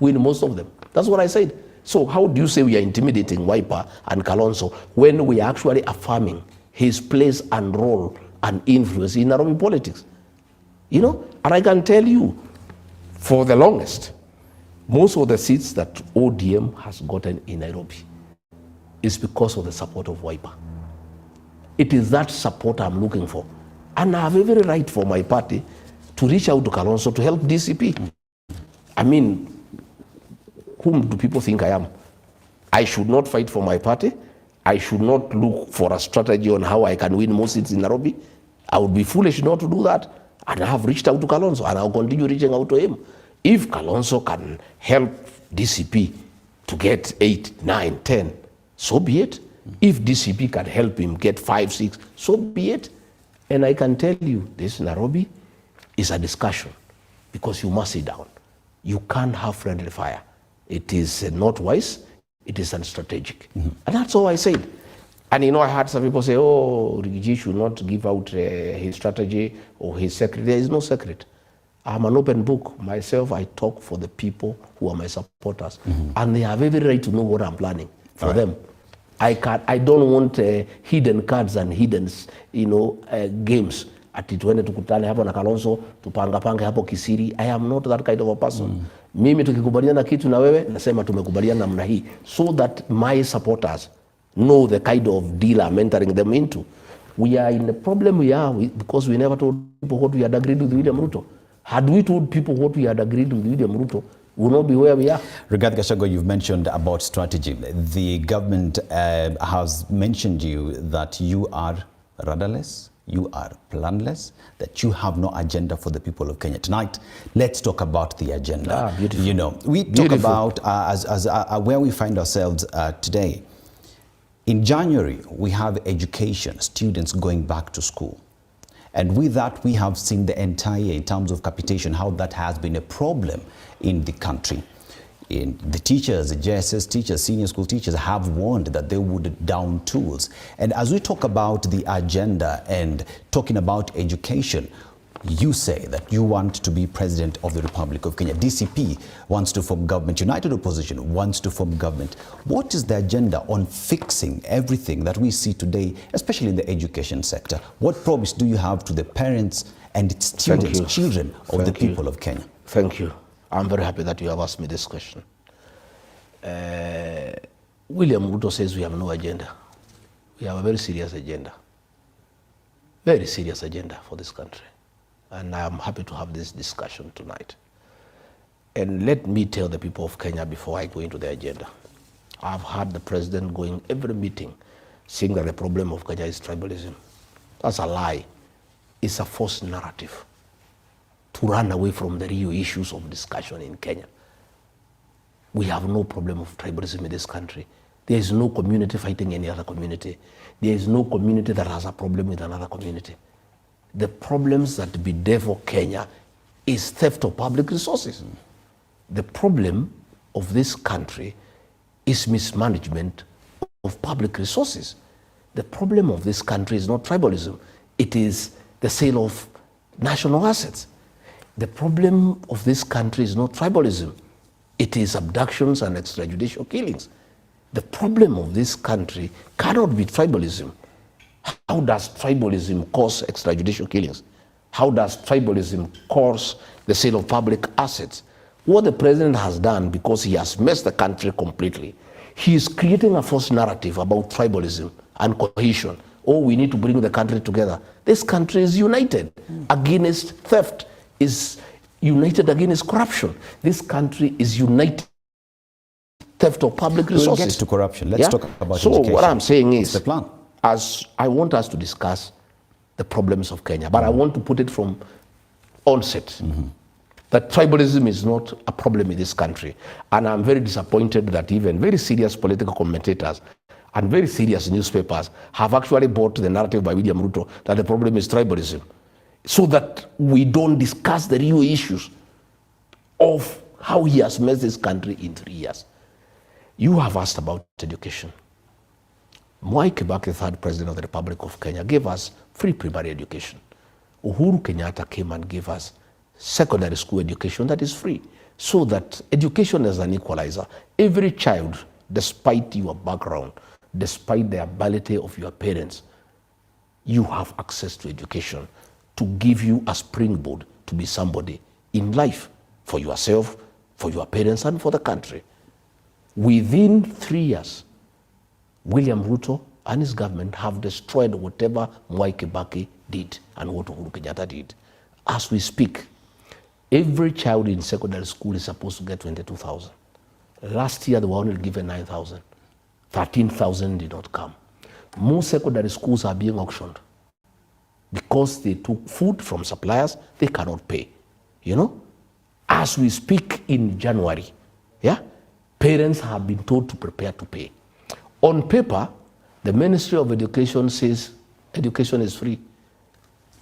win most of them. That's what I said. So how do you say we are intimidating Wiper and Kalonzo when we are actually affirming his place and role and influence in Nairobi politics? You know, and I can tell you, for the longest, most of the seats that ODM has gotten in Nairobi is because of the support of Wiper. It is that support I'm looking for. And I have every right for my party to reach out to Kalonzo to help DCP. I mean, whom do people think I am? I should not fight for my party. I should not look for a strategy on how I can win more seats in Nairobi. I would be foolish not to do that. And I have reached out to Kalonzo, and I'll continue reaching out to him. If Kalonzo can help DCP to get 8, 9, 10, so be it. If DCP can help him get 5, 6, so be it. And I can tell you, this Nairobi is a discussion, because you must sit down. You can't have friendly fire. It is not wise, it is unstrategic. And that's all I said. And you know, I had some people say, oh, Rigiji should not give out his strategy or his secret. There is no secret. I'm an open book. Myself, I talk for the people who are my supporters. And they have every right to know what I'm planning for them. I don't want hidden cards and hidden, games. Ati tuende tukutane hapo na Kalonzo, tupanga hapo kisiri. I am not that kind of a person. Mimi tukikubaliana kitu na wewe, nasema tumekubaliana namna hii. So that my supporters know the kind of deal I'm entering them into. We are in the problem we are because we never told people what we had agreed with William Ruto. Had we told people what we had agreed with William Ruto, we will not be where we are. Rigathi Gachagua, you've mentioned about strategy. The government has mentioned you that you are rudderless, you are planless, that you have no agenda for the people of Kenya. Tonight, let's talk about the agenda. Beautiful. You know, we talk about where we find ourselves today. In January, we have education, students going back to school. And with that, we have seen the entire, in terms of capitation, how that has been a problem in the country. In the teachers, the JSS teachers, senior school teachers have warned that they would down tools. And as we talk about the agenda and talking about education, you say that you want to be president of the Republic of Kenya. DCP wants to form government. United Opposition wants to form government. What is the agenda on fixing everything that we see today, especially in the education sector? What promise do you have to the parents and students, children of the people of Kenya? Thank you. I'm very happy that you have asked me this question. William Ruto says we have no agenda. We have a very serious agenda. Very serious agenda for this country. And I am happy to have this discussion tonight. And let me tell the people of Kenya before I go into the agenda. I've heard the president going every meeting saying that the problem of Kenya is tribalism. That's a lie. It's a false narrative to run away from the real issues of discussion in Kenya. We have no problem of tribalism in this country. There is no community fighting any other community. There is no community that has a problem with another community. The problems that bedevil Kenya is theft of public resources. The problem of this country is mismanagement of public resources. The problem of this country is not tribalism. It is the sale of national assets. The problem of this country is not tribalism. It is abductions and extrajudicial killings. The problem of this country cannot be tribalism. How does tribalism cause extrajudicial killings? How does tribalism cause the sale of public assets? What the president has done, because he has messed the country completely, he is creating a false narrative about tribalism and cohesion. Oh, we need to bring the country together. This country is united against theft, is united against corruption. This country is united theft of public resources. We'll get to corruption. Let's talk about education. So what I'm saying is, the plan. As I want us to discuss the problems of Kenya, but I want to put it from onset, that tribalism is not a problem in this country. And I'm very disappointed that even very serious political commentators and very serious newspapers have actually bought the narrative by William Ruto that the problem is tribalism, so that we don't discuss the real issues of how he has messed this country in 3 years. You have asked about education. Mwai Kibaki, the third president of the Republic of Kenya, gave us free primary education. Uhuru Kenyatta came and gave us secondary school education that is free. so that education is an equalizer. Every child, despite your background, despite the ability of your parents, you have access to education to give you a springboard to be somebody in life for yourself, for your parents, and for the country. Within 3 years, William Ruto and his government have destroyed whatever Mwai Kibaki did and what Uhuru Kenyatta did. As we speak, every child in secondary school is supposed to get 22,000. Last year, they were only given 9,000. 13,000 did not come. Most secondary schools are being auctioned because they took food from suppliers they cannot pay. You know, as we speak in January, yeah, parents have been told to prepare to pay. On paper, the Ministry of Education says education is free.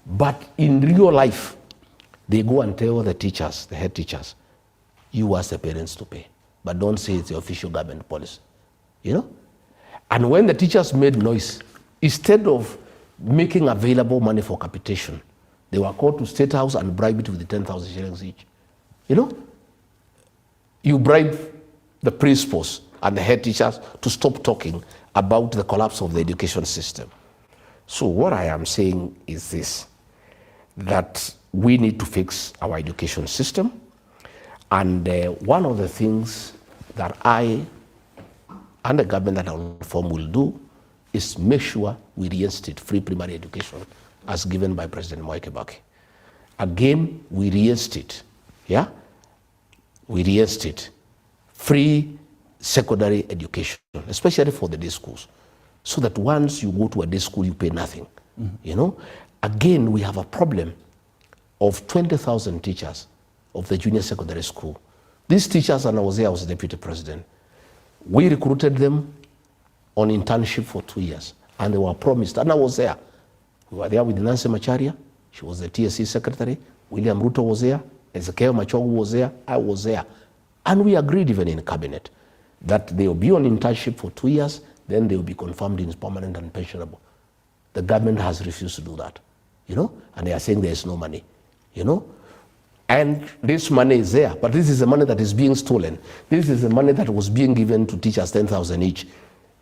But in real life, they go and tell the teachers, the head teachers, you ask the parents to pay, but don't say it's the official government policy. You know? And when the teachers made noise, instead of making available money for capitation, they were called to State House and bribed it with the 10,000 shillings each. You know? You bribe the principals and the head teachers to stop talking about the collapse of the education system. So what I am saying is this, that we need to fix our education system. And one of the things that I and the government that I will form will do is make sure we reinstate free primary education as given by President Mwai Kibaki. Again, we reinstate, yeah? We reinstate free secondary education, especially for the day schools, so that once you go to a day school, you pay nothing. You know? Again, we have a problem of 20,000 teachers of the junior secondary school. These teachers, and I was there, I was the deputy president. We recruited them on internship for 2 years, and they were promised, and I was there. We were there with Nancy Macharia, she was the TSC secretary, William Ruto was there, Ezekiel Machogu was there, I was there. And we agreed even in cabinet that they will be on internship for 2 years, then they will be confirmed in permanent and pensionable. The government has refused to do that, you know, and they are saying there is no money, you know. And this money is there, but this is the money that is being stolen. This is the money that was being given to teachers 10,000 each.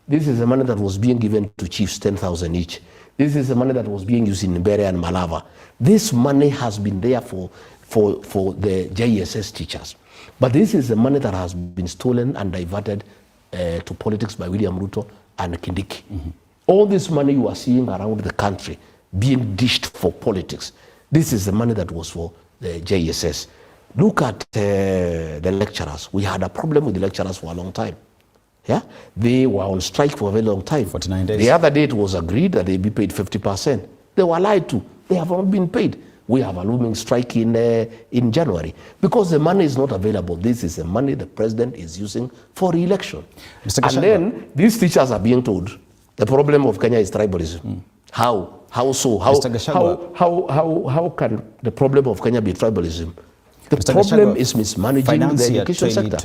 This is the money that was being given to chiefs 10,000 each. This is the money that was being used in Mbeere and Malava. This money has been there for the JSS teachers. But this is the money that has been stolen and diverted to politics by William Ruto and Kindiki. All this money you are seeing around the country being dished for politics, this is the money that was for the JSS. Look at the lecturers. We had a problem with the lecturers for a long time. Yeah, they were on strike for a very long time. 49 days. The other day it was agreed that they be paid 50%. They were lied to. They have not been paid. We have a looming strike in January because the money is not available. This is the money the president is using for re-election. And then these teachers are being told the problem of Kenya is tribalism. How so? How can the problem of Kenya be tribalism? The Mr. problem Gachagua, is mismanaging the education sector.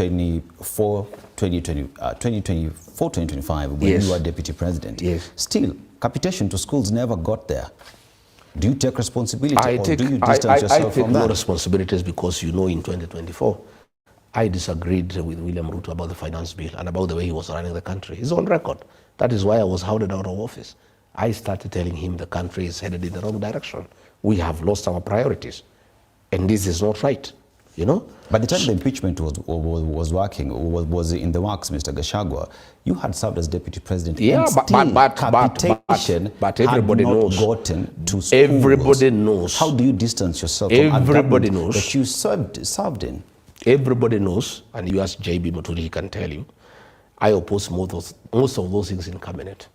2024-2025, when yes. you were deputy president, yes. Still, capitation to schools never got there. Do you take responsibility or do you distance yourself from that? I take no responsibilities because, you know, in 2024, I disagreed with William Ruto about the finance bill and about the way he was running the country. He's on record. That is why I was hounded out of office. I started telling him the country is headed in the wrong direction. We have lost our priorities. And this is not right, you know? By the time the impeachment was in the works, Mr. Gachagua, you had served as deputy president. Yeah, but everybody knows. Gotten to schools. Everybody knows. How do you distance yourself from everybody knows that you served in? Everybody knows, and you ask JB Muturi, he can tell you. I oppose most of those things in cabinet.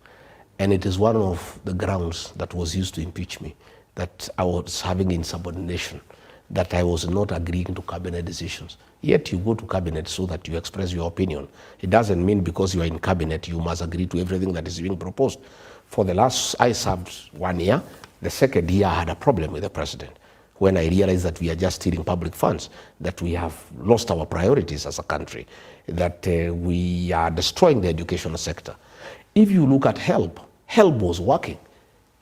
And it is one of the grounds that was used to impeach me, that I was having insubordination, that I was not agreeing to cabinet decisions. Yet you go to cabinet so that you express your opinion. It doesn't mean because you are in cabinet, you must agree to everything that is being proposed. For the last, I served 1 year. The second year, I had a problem with the president when I realized that we are just stealing public funds, that we have lost our priorities as a country, that we are destroying the educational sector. If you look at HELP was working.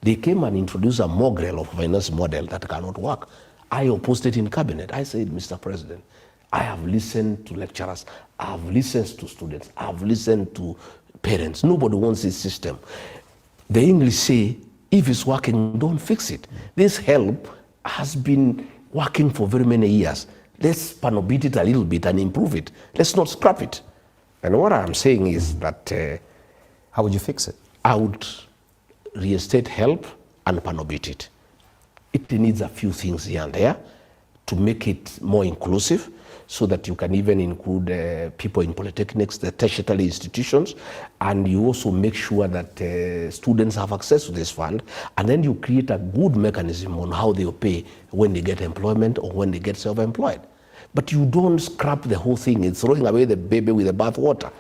They came and introduced a Mogrel of finance model that cannot work. I opposed it in cabinet. I said, Mr. President, I have listened to lecturers, I have listened to students, I have listened to parents. Nobody wants this system. The English say, if it's working, don't fix it. This help has been working for very many years. Let's panobit it a little bit and improve it. Let's not scrap it. And what I'm saying is that... how would you fix it? I would reinstate help and panobit it. It needs a few things here and there to make it more inclusive, so that you can even include people in polytechnics, the tertiary institutions, and you also make sure that students have access to this fund, and then you create a good mechanism on how they'll pay when they get employment or when they get self-employed. But you don't scrap the whole thing. It's throwing away the baby with the bathwater.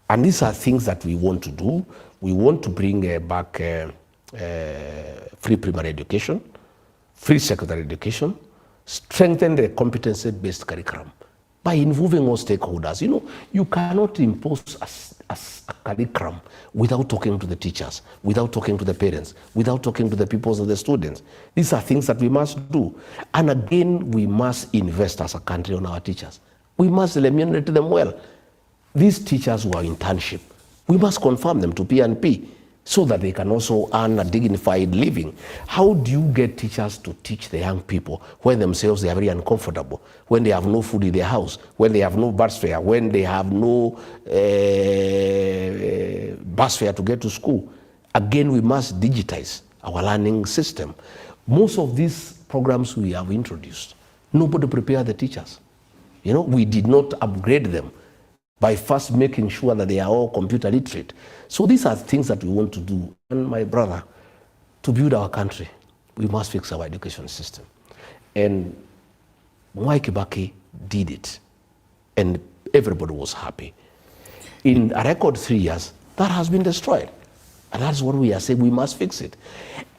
And these are things that we want to do. We want to bring back free primary education, free secondary education, strengthen the competency-based curriculum by involving all stakeholders. You know, you cannot impose a curriculum without talking to the teachers, without talking to the parents, without talking to the pupils of the students. These are things that we must do. And again, we must invest as a country on our teachers. We must remunerate them well. These teachers who are internship, we must confirm them to P&P so that they can also earn a dignified living. How do you get teachers to teach the young people when themselves they are very uncomfortable, when they have no food in their house, when they have no bus fare, when they have no bus fare to get to school? Again, we must digitize our learning system. Most of these programs we have introduced, nobody prepared the teachers. You know, we did not upgrade them by first making sure that they are all computer literate. So these are things that we want to do. And my brother, to build our country, we must fix our education system. And Mwai Kibaki did it, and everybody was happy. In a record 3 years, that has been destroyed. And that's what we are saying, we must fix it.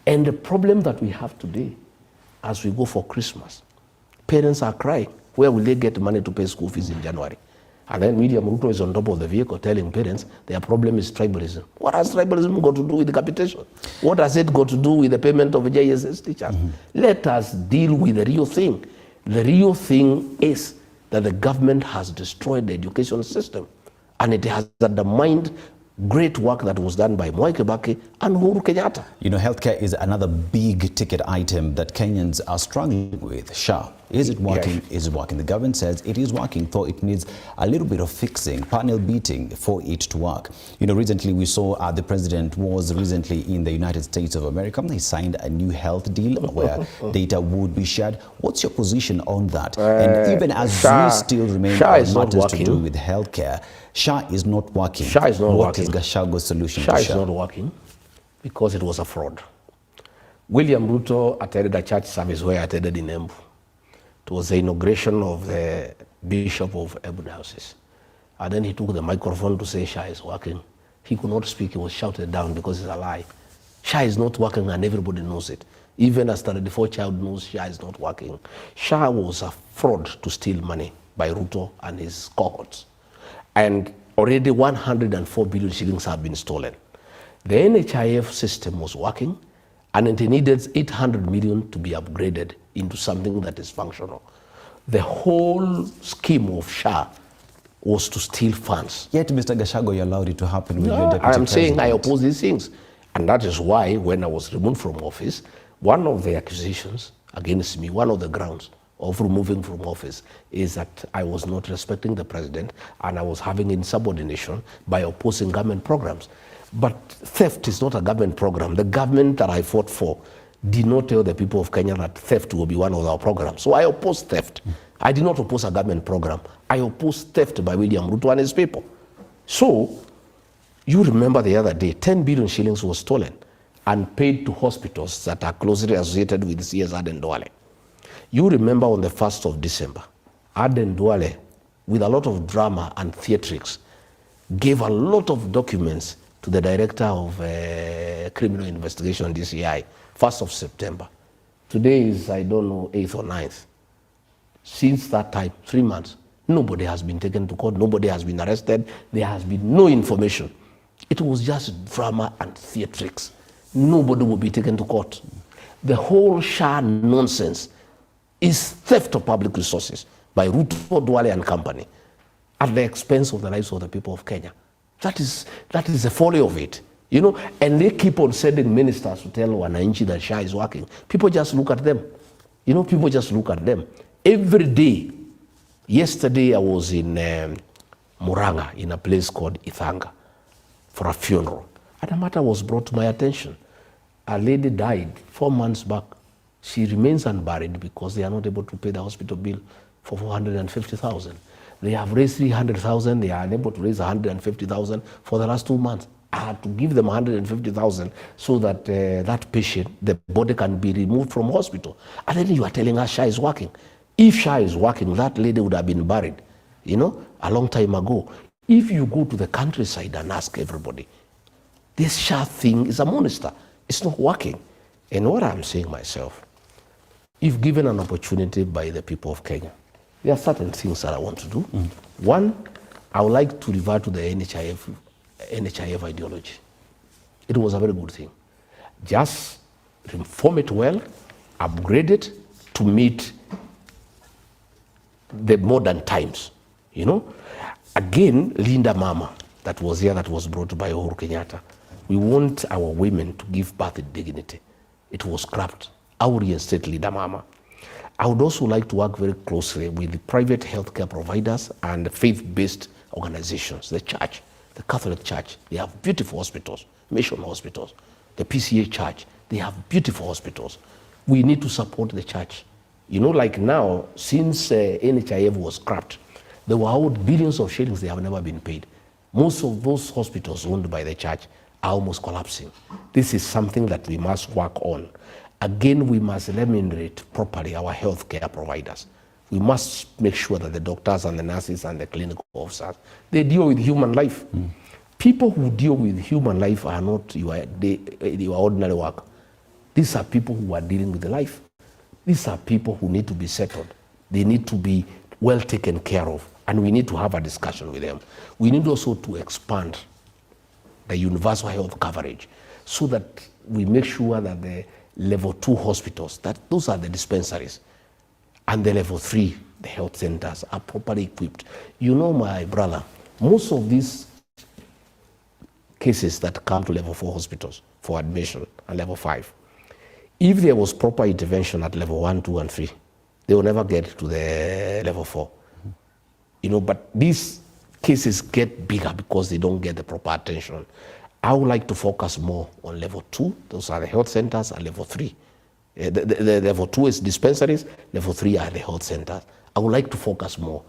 And the problem that we have today, as we go for Christmas, parents are crying. Where will they get money to pay school fees in January? And then William Ruto is on top of the vehicle telling parents their problem is tribalism. What has tribalism got to do with capitation? What has it got to do with the payment of JSS teachers? Let us deal with the real thing. The real thing is that the government has destroyed the education system, and it has undermined great work that was done by Mwai Kibaki and Uhuru Kenyatta. You know, healthcare is another big ticket item that Kenyans are struggling with. SHA, is it working? Yes. Is it working? The government says it is working, though it needs a little bit of fixing, panel beating for it to work. You know, recently we saw the president was recently in the United States of America. He signed a new health deal where data would be shared. What's your position on that? And even as we still remain on matters to do with healthcare, SHA is not working. SHA is not working. What is Gachagwa's solution to SHA? SHA is not working because it was a fraud. William Ruto attended a church service where I attended in Embu. It was the inauguration of the Bishop of Embu Diocese. And then he took the microphone to say SHA is working. He could not speak, he was shouted down because it's a lie. SHA is not working and everybody knows it. Even as 34-child knows SHA is not working. SHA was a fraud to steal money by Ruto and his cohorts. And already 104 billion shillings have been stolen. The NHIF system was working, and it needed 800 million to be upgraded into something that is functional. The whole scheme of SHA was to steal funds. Yet, Mr. Gachagua, you allowed it to happen with your deputy president. I'm saying I oppose these things. And that is why, when I was removed from office, one of the accusations against me, one of the grounds of removing from office is that I was not respecting the president and I was having insubordination by opposing government programs. But theft is not a government program. The government that I fought for did not tell the people of Kenya that theft will be one of our programs. So I opposed theft. I did not oppose a government program. I opposed theft by William Ruto and his people. So you remember the other day, 10 billion shillings was stolen and paid to hospitals that are closely associated with CS Aden Duale. You remember on the 1st of December, Aden Duale, with a lot of drama and theatrics, gave a lot of documents to the director of criminal investigation, DCI, 1st of September. Today is, I don't know, 8th or 9th. Since that time, 3 months, nobody has been taken to court, nobody has been arrested, there has been no information. It was just drama and theatrics. Nobody will be taken to court. The whole SHA nonsense is theft of public resources. by Ruto, Duale and company at the expense of the lives of the people of Kenya. That is the folly of it, you know. And they keep on sending ministers to tell wananchi that SHA is working. People just look at them, you know. People just look at them every day. Yesterday I was in Muranga, in a place called Ithanga, for a funeral, and a matter was brought to my attention. A lady died 4 months back. She remains unburied because they are not able to pay the hospital bill for 450,000. They have raised 300,000. They are unable to raise 150,000 for the last 2 months. I had to give them 150,000 so that that patient, the body can be removed from hospital. And then you are telling us SHA is working. If SHA is working, that lady would have been buried, you know, a long time ago. If you go to the countryside and ask everybody, this SHA thing is a monster. It's not working. And what I'm saying myself, if given an opportunity by the people of Kenya, there are certain things that I want to do. One, I would like to revert to the NHIF ideology. It was a very good thing. Just reform it well, upgrade it to meet the modern times, you know. Again, Linda Mama, that was here, that was brought by Uhuru Kenyatta. We want our women to give birth with dignity. It was scrapped. I would reinstate Linda Mama. I would also like to work very closely with the private healthcare providers and faith-based organizations. The church, the Catholic Church, they have beautiful hospitals, mission hospitals. The PCA Church, they have beautiful hospitals. We need to support the church. You know, like now, since NHIF was scrapped, they were owed billions of shillings. They have never been paid. Most of those hospitals owned by the church are almost collapsing. This is something that we must work on. Again, we must remunerate properly our healthcare providers. We must make sure that the doctors and the nurses and the clinical officers, they deal with human life. People who deal with human life are not your ordinary work. These are people who are dealing with the life. These are people who need to be settled. They need to be well taken care of, and we need to have a discussion with them. We need also to expand the universal health coverage so that we make sure that the level 2 hospitals, that those are the dispensaries, and the level 3, the health centers, are properly equipped. You know, my brother, most of these cases that come to level 4 hospitals for admission and level 5, if there was proper intervention at level 1, 2, and 3, they will never get to the level 4. You know, but these cases get bigger because they don't get the proper attention. I would like to focus more on level 2. Those are the health centers, and level 3. The level 2 is dispensaries, level 3 are the health centers. I would like to focus more.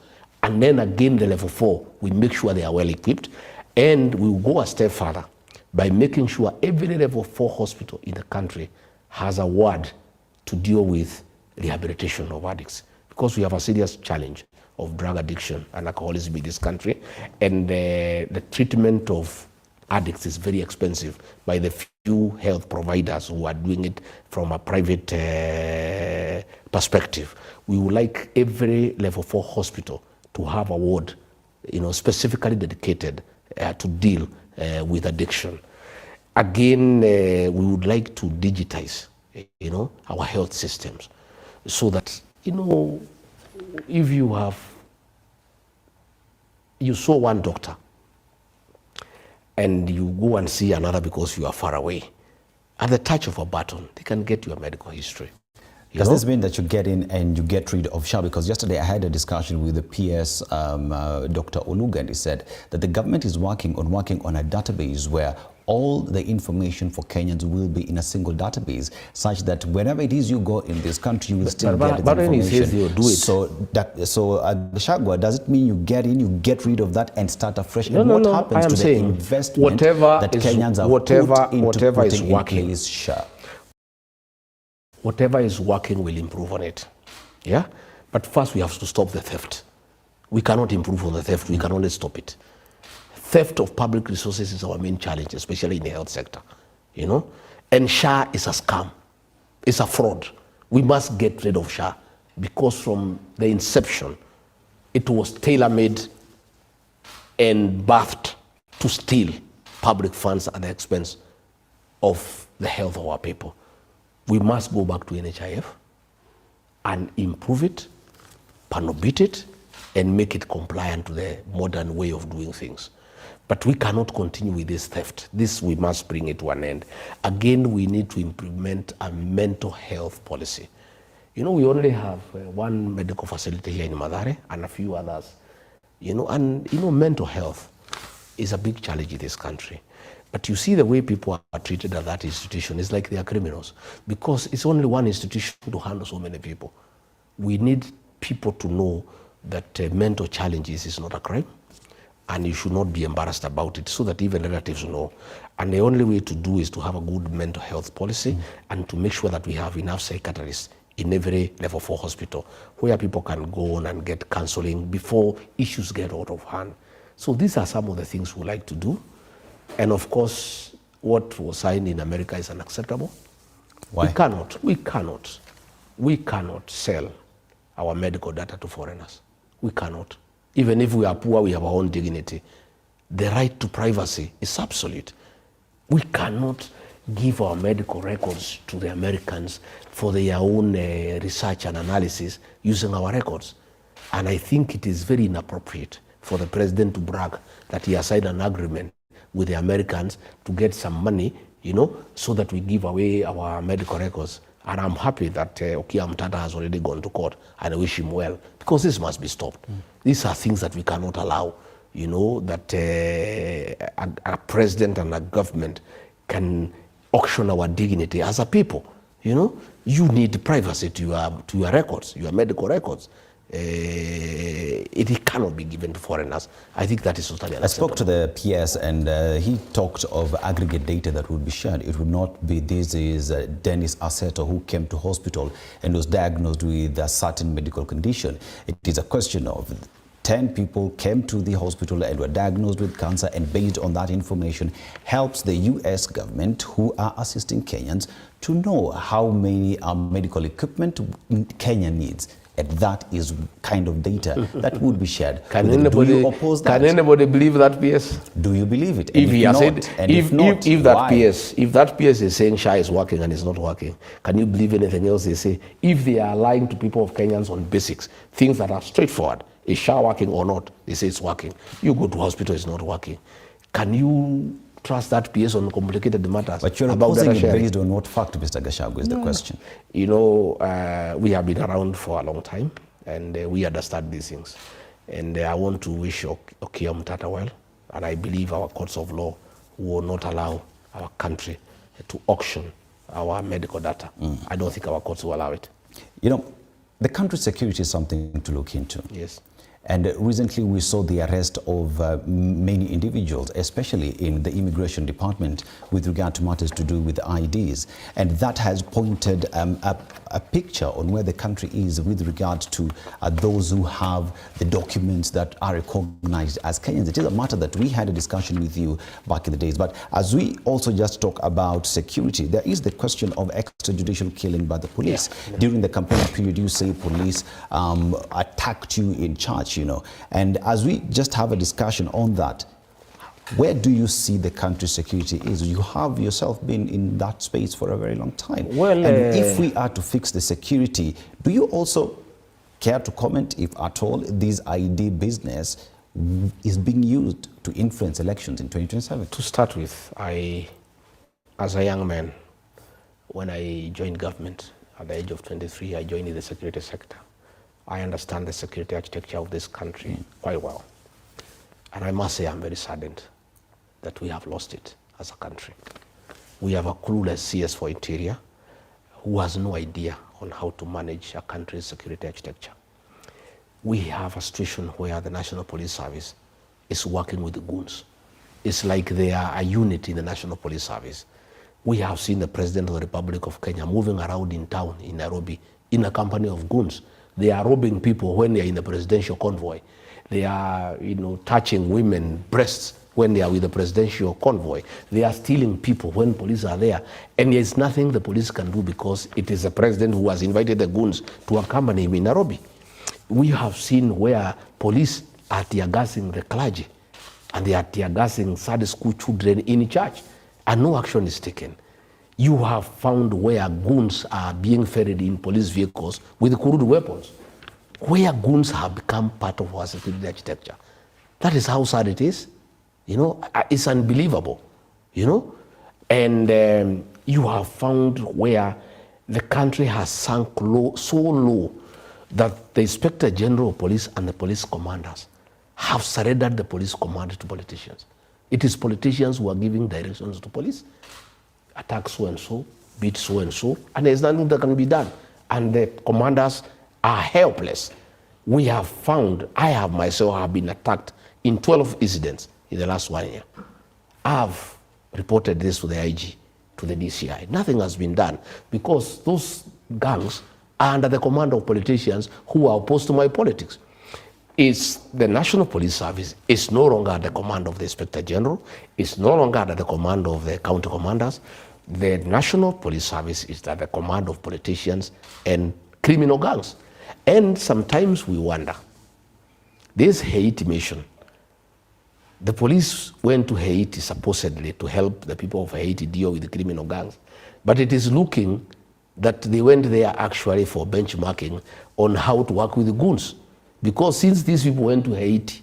And then again, the level 4, we make sure they are well equipped. And we will go a step further by making sure every level 4 hospital in the country has a ward to deal with rehabilitation of addicts. Because we have a serious challenge of drug addiction and alcoholism in this country. And the treatment of addicts is very expensive by the few health providers who are doing it from a private perspective. We would like every level 4 hospital to have a ward, you know, specifically dedicated to deal with addiction. Again, we would like to digitize, you know, our health systems so that, you know, if you saw one doctor and you go and see another because you are far away, at the touch of a button, they can get your medical history. Does this mean that you get in and you get rid of SHA? Because yesterday I had a discussion with the PS, Dr. Oluga, and he said that the government is working on a database where all the information for Kenyans will be in a single database, such that whenever it is you go in this country, you will still get the information. So Gachagua, does it mean you get in, you get rid of that and start afresh? No, and no, what no. happens to the investment that Kenyans have put into putting in place SHA? Whatever is working will improve on it. Yeah? But first we have to stop the theft. We cannot improve on the theft, we can only stop it. Theft of public resources is our main challenge, especially in the health sector. You know? And SHA is a scam. It's a fraud. We must get rid of SHA because from the inception, it was tailor-made and birthed to steal public funds at the expense of the health of our people. We must go back to NHIF and improve it panel beat it, and make it compliant to the modern way of doing things. But we cannot continue with this theft. This, we must bring it to an end. Again, we need to implement a mental health policy. You know, we only have one medical facility here in Mathare and a few others. You know, and you know, mental health is a big challenge in this country. But you see the way people are treated at that institution, it's like they are criminals, because it's only one institution to handle so many people. We need people to know that mental challenges is not a crime, and you should not be embarrassed about it, so that even relatives know. And the only way to do is to have a good mental health policy and to make sure that we have enough psychiatrists in every level 4 hospital where people can go on and get counseling before issues get out of hand. So these are some of the things we like to do. And of course, what was signed in America is unacceptable. Why? We cannot sell our medical data to foreigners. We cannot. Even if we are poor, we have our own dignity. The right to privacy is absolute. We cannot give our medical records to the Americans for their own research and analysis using our records. And I think it is very inappropriate for the president to brag that he has signed an agreement with the Americans to get some money, you know, so that we give away our medical records. And I'm happy that Okia Mtata has already gone to court, and I wish him well, because this must be stopped. These are things that we cannot allow, you know, that a president and a government can auction our dignity as a people. You know, you need privacy to your records, your medical records. It cannot be given to foreigners. I think that is totally unacceptable. I spoke to the PS, and he talked of aggregate data that would be shared. It would not be, this is Dennis Aseto who came to hospital and was diagnosed with a certain medical condition. It is a question of 10 people came to the hospital and were diagnosed with cancer, and based on that information helps the US government, who are assisting Kenyans, to know how many medical equipment Kenya needs. And that is kind of data that would be shared. Do you oppose that? Can anybody believe that PS? Do you believe it? If he has said, if that PS is saying SHA is working and it's not working, can you believe anything else they say? If they are lying to people of Kenyans on basics, things that are straightforward, is SHA working or not? They say it's working. You go to hospital, it's not working. Can you trust that PS on complicated matters? But you're opposing it based on what fact, Mr. Gashagu, is the question? You know, we have been around for a long time, and we understand these things. And I want to wish Okia Mtata well, and I believe our courts of law will not allow our country to auction our medical data. I don't think our courts will allow it. You know, the country's security is something to look into. Yes. And recently we saw the arrest of many individuals, especially in the immigration department, with regard to matters to do with IDs. And that has pointed a picture on where the country is with regard to those who have the documents that are recognized as Kenyans. It is a matter that we had a discussion with you back in the days. But as we also just talk about security, there is the question of extrajudicial killing by the police. Yeah. During the campaign period, you say police attacked you in church, you know. And as we just have a discussion on that, where do you see the country's security is? You have yourself been in that space for a very long time. Well, and if we are to fix the security, do you also care to comment, if at all, this ID business is being used to influence elections in 2027? To start with, as a young man, when I joined government at the age of 23, I joined in the security sector. I understand the security architecture of this country quite well. And I must say I'm very saddened that we have lost it as a country. We have a clueless CS for Interior who has no idea on how to manage a country's security architecture. We have a situation where the National Police Service is working with the goons. It's like they are a unit in the National Police Service. We have seen the President of the Republic of Kenya moving around in town in Nairobi in a company of goons. They are robbing people when they are in the presidential convoy. They are, you know, touching women's breasts when they are with the presidential convoy. They are stealing people when police are there. And there's nothing the police can do because it is the president who has invited the goons to accompany him in Nairobi. We have seen where police are tear-gassing the clergy, and they are tear-gassing Sunday school children in church, and no action is taken. You have found where goons are being ferried in police vehicles with crude weapons. where goons have become part of our security architecture. That is how sad it is. You know, it's unbelievable, you know. And you have found where the country has sunk low, so low that the Inspector General of Police and the police commanders have surrendered the police command to politicians. It is politicians who are giving directions to police. Attack so and so, beat so and so, and there's nothing that can be done. And the commanders are helpless. We have found, I have myself have been attacked in 12 incidents in the last 1 year. I've reported this to the IG, to the DCI. Nothing has been done because those gangs are under the command of politicians who are opposed to my politics. It's the National Police Service is no longer at the command of the Inspector General. It's no longer at the command of the county commanders. The National Police Service is at the command of politicians and criminal gangs. And sometimes we wonder, this Haiti mission, the police went to Haiti supposedly to help the people of Haiti deal with the criminal gangs. But it is looking that they went there actually for benchmarking on how to work with the goons. Because since these people went to Haiti,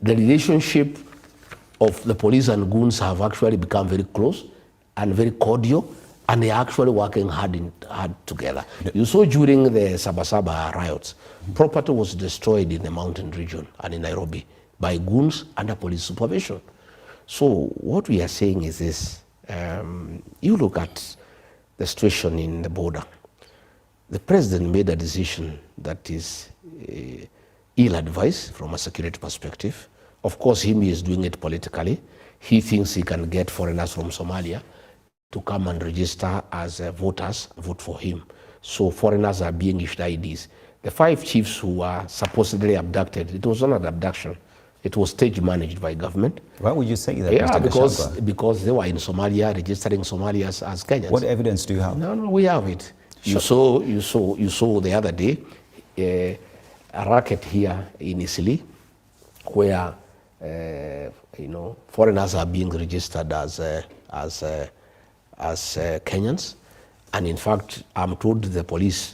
the relationship of the police and goons have actually become very close and very cordial, and they are actually working hard together. You saw during the Sabasaba riots, property was destroyed in the mountain region and in Nairobi by goons under police supervision. So what we are saying is this, you look at the situation in the border. The president made a decision that is ill-advised from a security perspective. Of course, he is doing it politically. He thinks he can get foreigners from Somalia to come and register as voters, vote for him. So foreigners are being issued IDs. The 5 chiefs who were supposedly abducted, it was not an abduction. It was stage managed by government. Why would you say that? Yeah, because they were in Somalia, registering Somalians as Kenyans. What evidence do you have? No, we have it. Sure. You saw the other day a racket here in Isili, where foreigners are being registered as Kenyans, and in fact, I'm told the police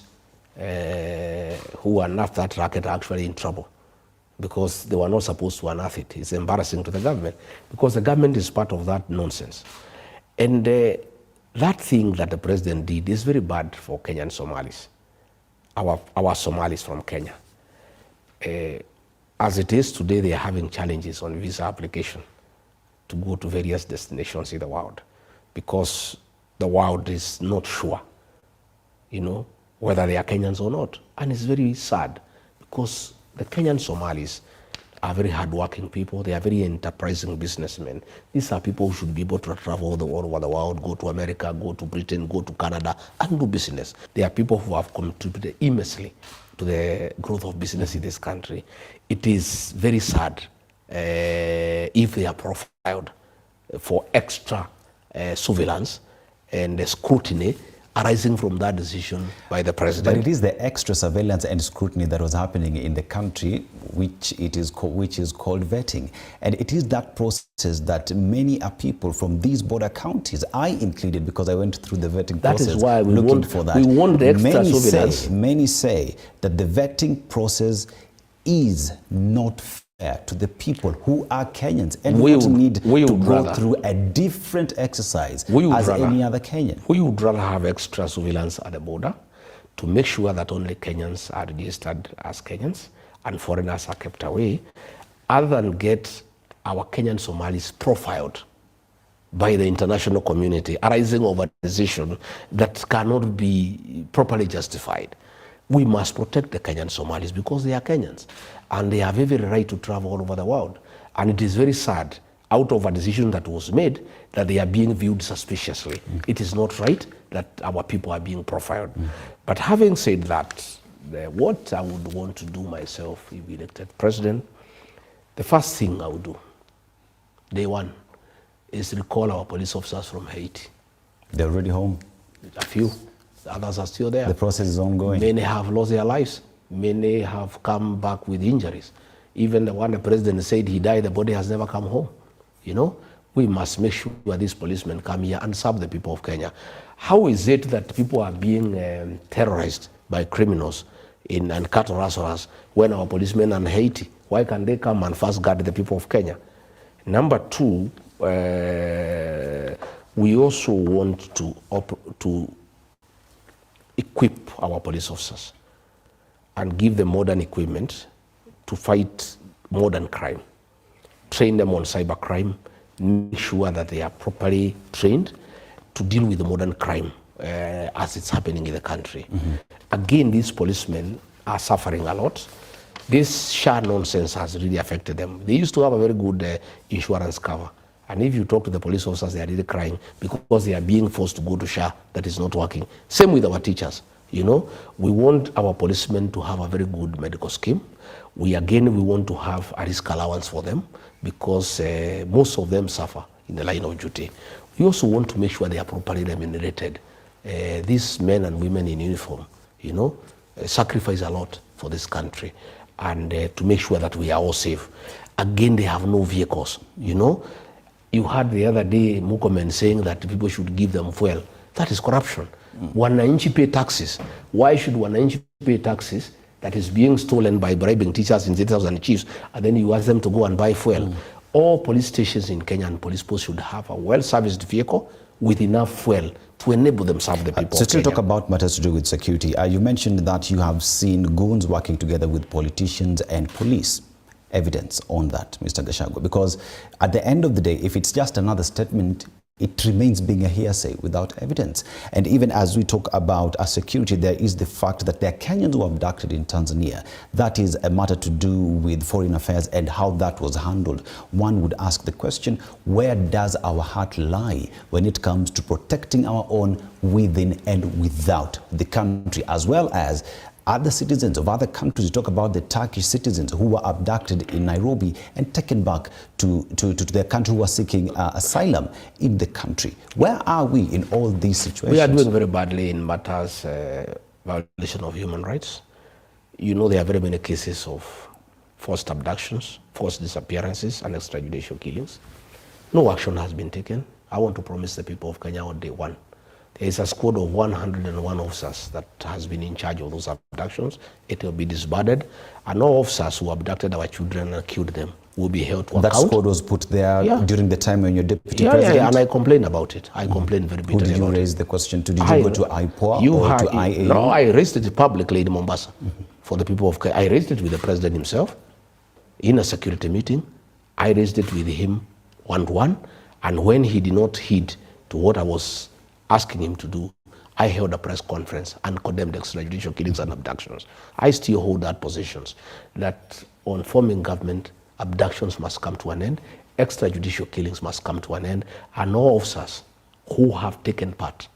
who unearthed that racket are actually in trouble because they were not supposed to unearth it. It's embarrassing to the government because the government is part of that nonsense. And that thing that the president did is very bad for Kenyan Somalis, our Somalis from Kenya. As it is today, they are having challenges on visa application to go to various destinations in the world because the world is not sure, whether they are Kenyans or not. And it's very sad because the Kenyan Somalis are very hardworking people. They are very enterprising businessmen. These are people who should be able to travel all over the world, go to America, go to Britain, go to Canada, and do business. They are people who have contributed immensely to the growth of business in this country. It is very sad if they are profiled for extra surveillance and scrutiny arising from that decision by the president. But it is the extra surveillance and scrutiny that was happening in the country, which is called vetting. And it is that process that many people from these border counties, I included because I went through the vetting process. That is why we looking for that. We want the extra surveillance. Many say that the vetting process is not fair to the people who are Kenyans and we need to go through a different exercise as any other Kenyan. We would rather have extra surveillance at the border to make sure that only Kenyans are registered as Kenyans and foreigners are kept away, other than get our Kenyan Somalis profiled by the international community arising over a decision that cannot be properly justified. We must protect the Kenyan Somalis because they are Kenyans and they have every right to travel all over the world. And it is very sad, out of a decision that was made, that they are being viewed suspiciously. It is not right that our people are being profiled. But having said that, what I would want to do myself if elected president, the first thing I would do, day one, is recall our police officers from Haiti. They're already home? A few. The others are still there. The process is ongoing. Many have lost their lives. Many have come back with injuries. Even the one the president said he died, the body has never come home. We must make sure these policemen come here and serve the people of Kenya. How is it that people are being terrorized by criminals and cattle rustlers when our policemen are in Haiti? Why can't they come and first guard the people of Kenya? Number two, we also want to equip our police officers and give them modern equipment to fight modern crime. Train them on cyber crime, make sure that they are properly trained to deal with the modern crime as it's happening in the country. Again, these policemen are suffering a lot. This SHA nonsense has really affected them. They used to have a very good insurance cover. And if you talk to the police officers, they are really crying because they are being forced to go to SHA that is not working. Same with our teachers. You know, we want our policemen to have a very good medical scheme. We want to have a risk allowance for them because most of them suffer in the line of duty. We also want to make sure they are properly remunerated. These men and women in uniform, you know, sacrifice a lot for this country and to make sure that we are all safe. Again, they have no vehicles, you know. You heard the other day Mukomen saying that people should give them fuel. That is corruption. Wananchi pay taxes. Why should Wananchi pay taxes that is being stolen by bribing teachers, inspectors and chiefs, and then you ask them to go and buy fuel? All police stations in Kenya and police posts should have a well-serviced vehicle with enough fuel to enable them serve the people. So still talk about matters to do with security. You mentioned that you have seen goons working together with politicians and police. Evidence on that, Mr. Gachagua, because at the end of the day, if it's just another statement, it remains being a hearsay without evidence. And even as we talk about security, there is the fact that there are Kenyans who are abducted in Tanzania. That is a matter to do with foreign affairs and how that was handled. One would ask the question, where does our heart lie when it comes to protecting our own within and without the country, as well as other citizens of other countries? You talk about the Turkish citizens who were abducted in Nairobi and taken back to their country, who are seeking asylum in the country. Where are we in all these situations? We are doing very badly in matters violation of human rights. You know, there are very many cases of forced abductions, forced disappearances, and extrajudicial killings. No action has been taken. I want to promise the people of Kenya on day one, there is a squad of 101 officers that has been in charge of those abductions. It will be disbanded, and all officers who abducted our children and killed them will be held to account. That squad was put there during the time when you're deputy president? Yeah, and I complained about it. I complained very bitterly. Who did you raise the question to? Did you go to IPOA or to IAU? No, I raised it publicly in Mombasa for the people of Kenya. I raised it with the president himself in a security meeting. I raised it with him one-to-one, and when he did not heed to what I was asking him to do, I held a press conference and condemned extrajudicial killings and abductions. I still hold that position, that on forming government, abductions must come to an end, extrajudicial killings must come to an end, and all officers who have taken part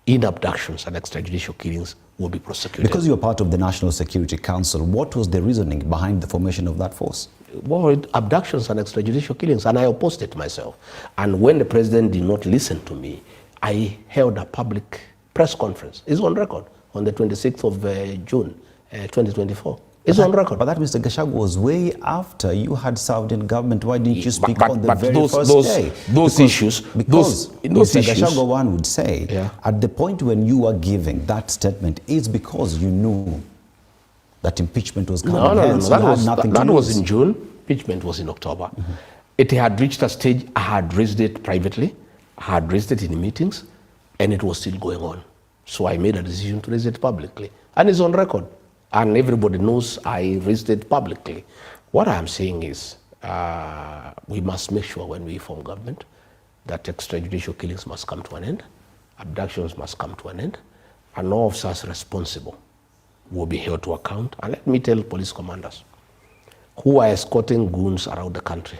in abductions and extrajudicial killings will be prosecuted. Because you're part of the National Security Council, what was the reasoning behind the formation of that force? Well, abductions and extrajudicial killings, and I opposed it myself. And when the president did not listen to me, I held a public press conference. It's on record on the 26th of June, 2024. It's on record. But that, Mr. Gachagua, was way after you had served in government. Why didn't you speak on the very first day? Those issues, Mr. Gachagua, one would say, at the point when you were giving that statement, it's because you knew that impeachment was coming. No. That was in June. Impeachment was in October. It had reached a stage, I had raised it privately. I had raised it in meetings, and it was still going on. So I made a decision to raise it publicly. And it's on record. And everybody knows I raised it publicly. What I'm saying is, we must make sure when we form government that extrajudicial killings must come to an end, abductions must come to an end, and all officers responsible will be held to account. And let me tell police commanders who are escorting goons around the country,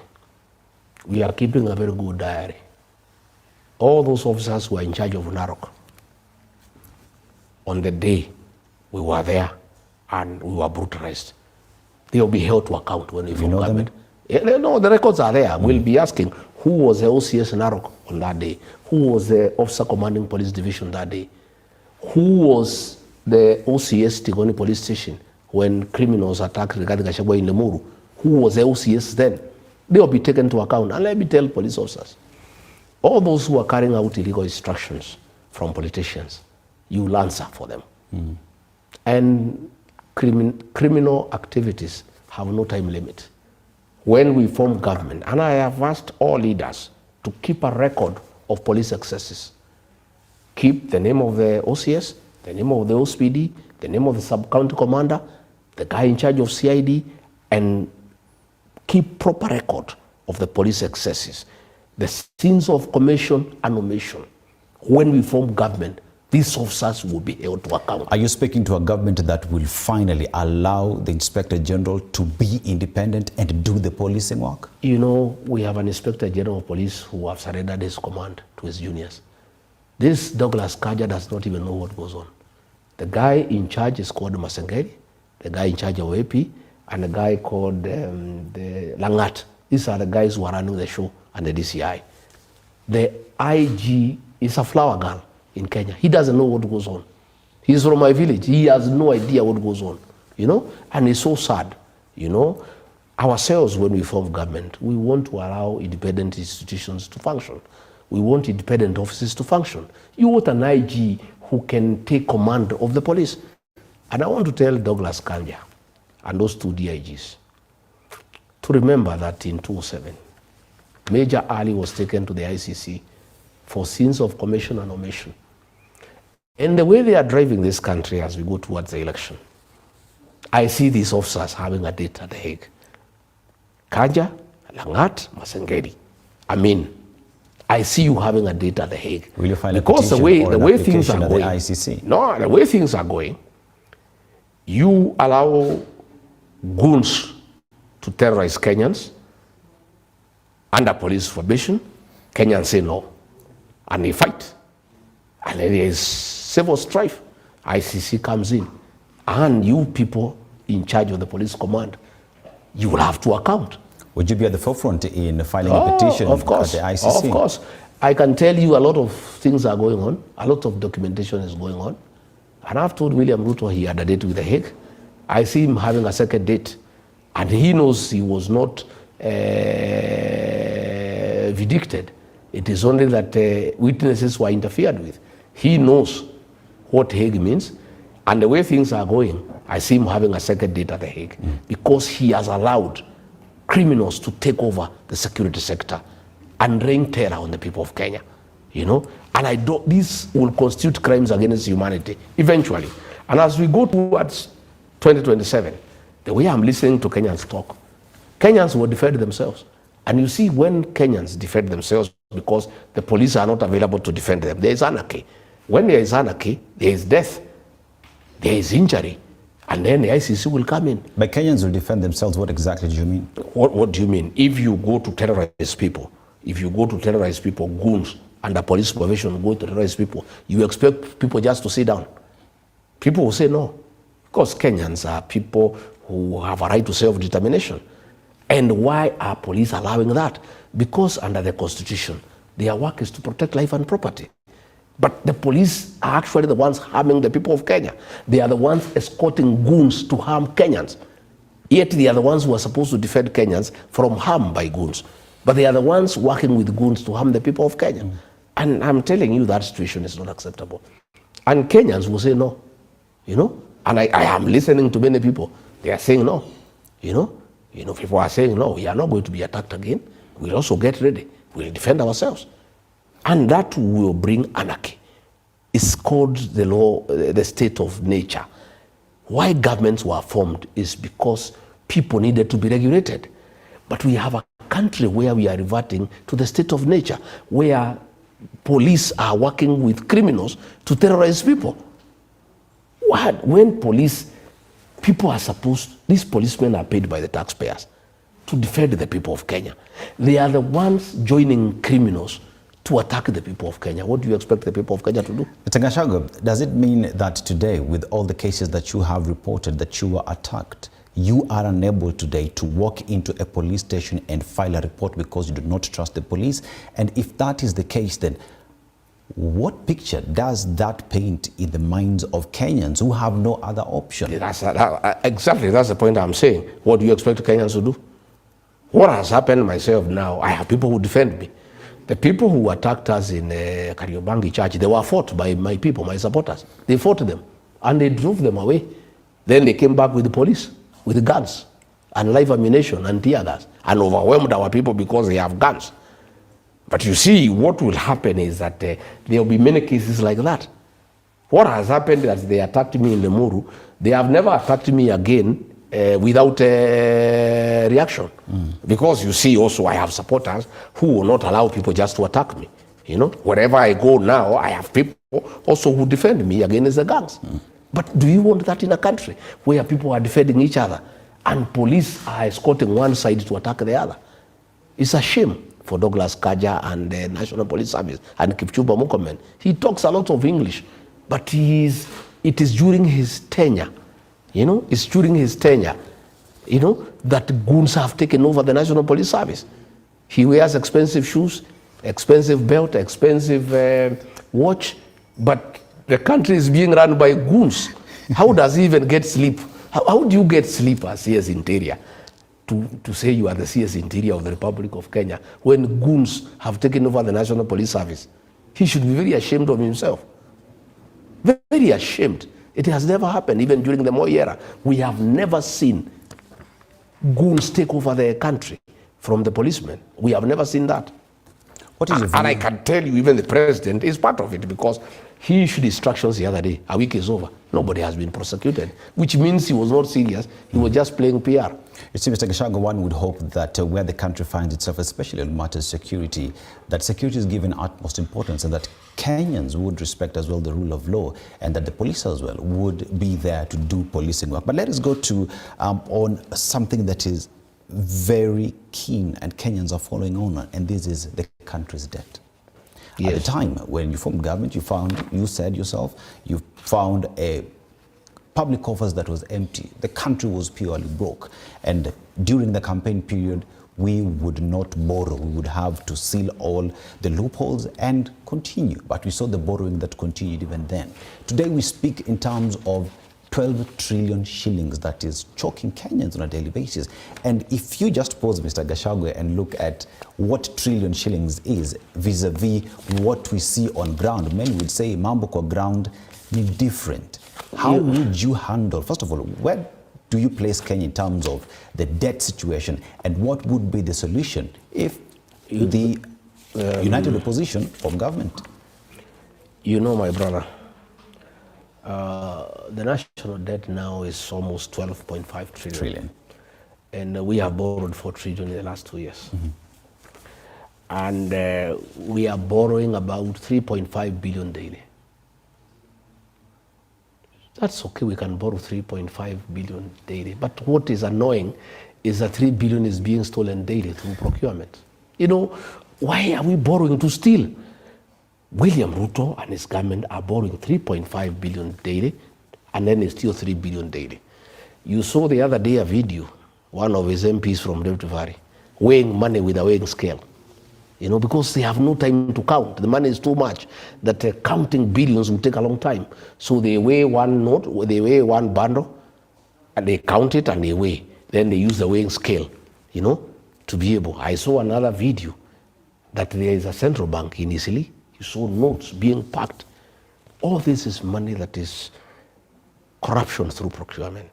we are keeping a very good diary. All those officers who are in charge of Narok, on the day we were there and we were brutalized, they will be held to account when we form government. No, the records are there. We'll be asking who was the OCS Narok on that day, who was the officer commanding police division that day, who was the OCS Tigoni police station when criminals attacked Rigathi Gachagua in Lemuru, who was the OCS then. They will be taken to account. And let me tell police officers, all those who are carrying out illegal instructions from politicians, you will answer for them. And criminal activities have no time limit. When we form government, and I have asked all leaders to keep a record of police excesses. Keep the name of the OCS, the name of the OSPD, the name of the sub-county commander, the guy in charge of CID, and keep proper record of the police excesses, the sins of commission and omission. When we form government, these officers will be held to account. Are you speaking to a government that will finally allow the Inspector General to be independent and do the policing work? You know, we have an Inspector General of Police who have surrendered his command to his juniors. This Douglas Kanja does not even know what goes on. The guy in charge is called Masengeri, the guy in charge of AP, and a guy called the Langat. These are the guys who are running the show and the DCI. The IG is a flower girl in Kenya. He doesn't know what goes on. He's from my village. He has no idea what goes on, you know, and it's so sad, you know. Ourselves, when we form government, we want to allow independent institutions to function. We want independent offices to function. You want an IG who can take command of the police. And I want to tell Douglas Kanja and those two DIGs to remember that in 2007, Major Ali was taken to the ICC for sins of commission and omission. And the way they are driving this country as we go towards the election, I see these officers having a date at The Hague. Kanja, Langat, Masengeri. I mean, I see you having a date at The Hague. Will you file a because petition the way things are going, the ICC? No, the way things are going, you allow goons to terrorize Kenyans under police formation. Kenyans say no, and they fight, and then there is civil strife. ICC comes in, and you people in charge of the police command, you will have to account. Would you be at the forefront in filing a petition of course, at the ICC? Of course. I can tell you a lot of things are going on. A lot of documentation is going on. And I've told William Ruto he had a date with The Hague. I see him having a second date. And he knows he was not vindicated. It is only that witnesses were interfered with. He knows what Hague means. And the way things are going, I see him having a second date at The Hague because he has allowed criminals to take over the security sector and rain terror on the people of Kenya, you know. And this will constitute crimes against humanity eventually. And as we go towards 2027, the way I'm listening to Kenyans talk, Kenyans will defend themselves. And you see, when Kenyans defend themselves because the police are not available to defend them, there is anarchy. When there is anarchy, there is death, there is injury, and then the ICC will come in. But Kenyans will defend themselves. What exactly do you mean? What do you mean? If you go to terrorize people, goons under police supervision go to terrorize people, you expect people just to sit down? People will say no. Because Kenyans are people who have a right to self-determination. And why are police allowing that? Because under the Constitution, their work is to protect life and property. But the police are actually the ones harming the people of Kenya. They are the ones escorting goons to harm Kenyans. Yet they are the ones who are supposed to defend Kenyans from harm by goons. But they are the ones working with goons to harm the people of Kenya. And I'm telling you that situation is not acceptable. And Kenyans will say no, you know. And I am listening to many people. They are saying no, you know. People are saying no, we are not going to be attacked again. We'll also get ready. We'll defend ourselves. And that will bring anarchy. It's called the law, the state of nature. Why governments were formed is because people needed to be regulated. But we have a country where we are reverting to the state of nature, where police are working with criminals to terrorize people. When people are supposed, these policemen are paid by the taxpayers to defend the people of Kenya. They are the ones joining criminals to attack the people of Kenya. What do you expect the people of Kenya to do? Gachagua, does it mean that today, with all the cases that you have reported that you were attacked, you are unable today to walk into a police station and file a report because you do not trust the police? And if that is the case, then what picture does that paint in the minds of Kenyans who have no other option? Exactly, that's the point I'm saying. What do you expect Kenyans to do? What has happened myself now, I have people who defend me. The people who attacked us in Kariobangi church, they were fought by my people, my supporters. They fought them and they drove them away. Then they came back with the police, with guns and live ammunition and tear gas, and overwhelmed our people because they have guns. But you see, what will happen is that there will be many cases like that. What has happened is they attacked me in Lemuru. They have never attacked me again without reaction. Because you see also I have supporters who will not allow people just to attack me. You know, wherever I go now, I have people also who defend me against the gangs. But do you want that in a country where people are defending each other and police are escorting one side to attack the other? It's a shame for Douglas Kaja and the National Police Service and Kipchumba Murkomen. He talks a lot of English, but it is during his tenure, you know, it's during his tenure, you know, that goons have taken over the National Police Service. He wears expensive shoes, expensive belt, expensive watch, but the country is being run by goons. How does he even get sleep? How do you get sleep as CS Interior to say you are the CS Interior of the Republic of Kenya when goons have taken over the National Police Service? He should be very ashamed of himself. Very ashamed. It has never happened, even during the Moi era. We have never seen goons take over the country from the policemen. We have never seen that. What is your view? And I can tell you, even the president is part of it, because he issued instructions the other day. A week is over. Nobody has been prosecuted, which means he was not serious. He was just playing PR. You see, Mr. Gachagua, one would hope that where the country finds itself, especially on matters of security, that security is given utmost importance and that Kenyans would respect as well the rule of law and that the police as well would be there to do policing work. But let us go to on something that is very keen and Kenyans are following on, and this is the country's debt. Yes. At the time when you formed government, you said yourself, you found a public coffers that was empty. The country was purely broke. And during the campaign period, we would not borrow. We would have to seal all the loopholes and continue. But we saw the borrowing that continued even then. Today we speak in terms of 12 trillion shillings that is choking Kenyans on a daily basis. And if you just pause, Mr. Gachagua, and look at what trillion shillings is vis-a-vis what we see on ground, many would say mambo kwa ground ni different. How would you handle, first of all, where do you place Kenya in terms of the debt situation, and what would be the solution if the united opposition form government? You know, my brother, the national debt now is almost 12.5 trillion. And we have borrowed 4 trillion in the last 2 years. And we are borrowing about 3.5 billion daily. That's okay, we can borrow 3.5 billion daily. But what is annoying is that 3 billion is being stolen daily through procurement. You know, why are we borrowing to steal? William Ruto and his government are borrowing 3.5 billion daily, and then they steal 3 billion daily. You saw the other day a video, one of his MPs from Rift Valley, weighing money with a weighing scale. You know, because they have no time to count. The money is too much that counting billions will take a long time. So they weigh one note, they weigh one bundle, and they count it and they weigh. Then they use the weighing scale, you know, to be able. I saw another video that there is a central bank in Isili. You saw notes being packed. All this is money that is corruption through procurement.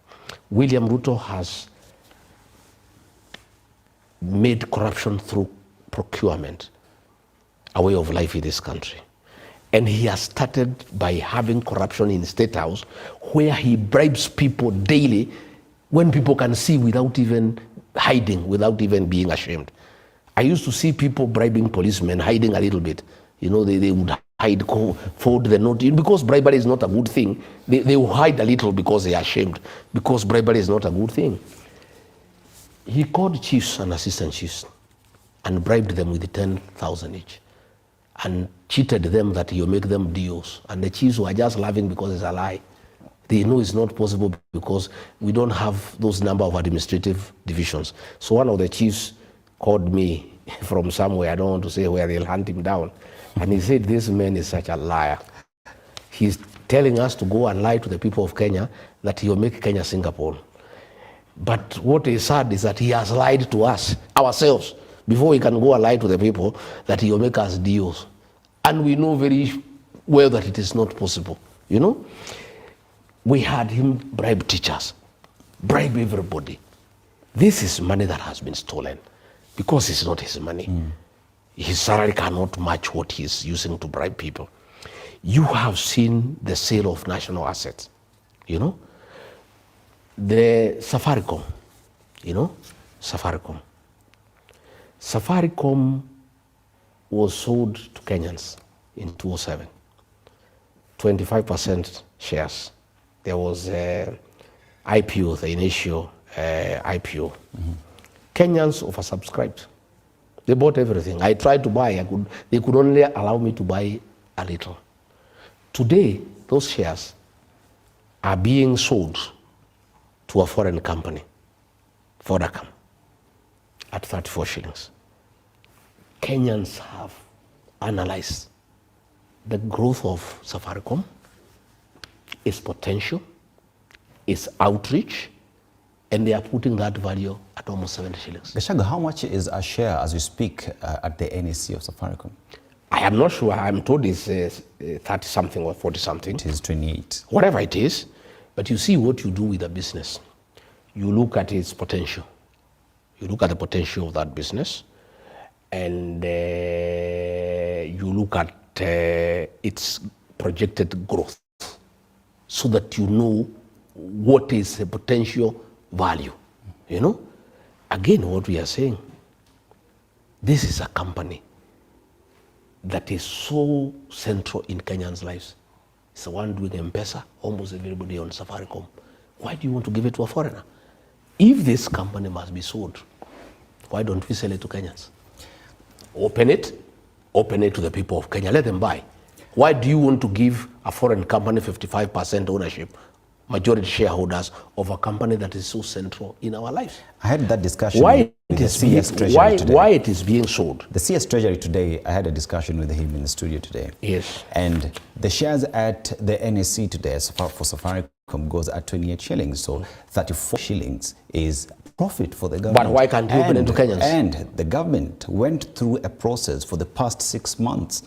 William Ruto has made corruption through procurement a way of life in this country. And he has started by having corruption in the State House, where he bribes people daily when people can see without even hiding, without even being ashamed. I used to see people bribing policemen, hiding a little bit. You know, they would hide, fold the note, because bribery is not a good thing. They will hide a little because they are ashamed, because bribery is not a good thing. He called chiefs and assistant chiefs and bribed them with 10,000 each, and cheated them that he'll make them DOs. And the chiefs were just laughing because it's a lie. They know it's not possible because we don't have those number of administrative divisions. So one of the chiefs called me from somewhere, I don't want to say where, they'll hunt him down. And he said, this man is such a liar. He's telling us to go and lie to the people of Kenya that he will make Kenya Singapore. But what is sad is that he has lied to us, ourselves, before he can go and lie to the people that he will make us DOs. And we know very well that it is not possible, you know? We had him bribe teachers, bribe everybody. This is money that has been stolen because it's not his money. His salary cannot match what he's using to bribe people. You have seen the sale of national assets, you know? The Safaricom, you know? Safaricom. Safaricom was sold to Kenyans in 2007. 25% shares. There was IPO, the initial IPO. Kenyans oversubscribed. They bought everything. I tried to buy, they could only allow me to buy a little. Today, those shares are being sold to a foreign company, Vodacom, at 34 shillings. Kenyans have analyzed the growth of Safaricom, its potential, its outreach, and they are putting that value at almost 70 shillings. Gachagua, how much is a share as we speak at the NEC of Safaricom? I am not sure. I'm told it's 30-something or 40-something. It is 28. Whatever it is. But you see what you do with a business. You look at its potential. You look at the potential of that business. And you look at its projected growth so that you know what is the potential value. You know? Again, what we are saying, this is a company that is so central in Kenyans' lives. It's the one doing M-Pesa, almost everybody on Safaricom. Why do you want to give it to a foreigner? If this company must be sold, why don't we sell it to Kenyans? Open it to the people of Kenya, let them buy. Why do you want to give a foreign company 55% ownership, majority shareholders of a company that is so central in our lives? I had that discussion with the CS Treasury today. Why it is being sold? The CS Treasury today, I had a discussion with him in the studio today. Yes. And the shares at the NEC today for Safaricom goes at 28 shillings. So 34 shillings is profit for the government. But why can't you open it to Kenyans? And the government went through a process for the past 6 months,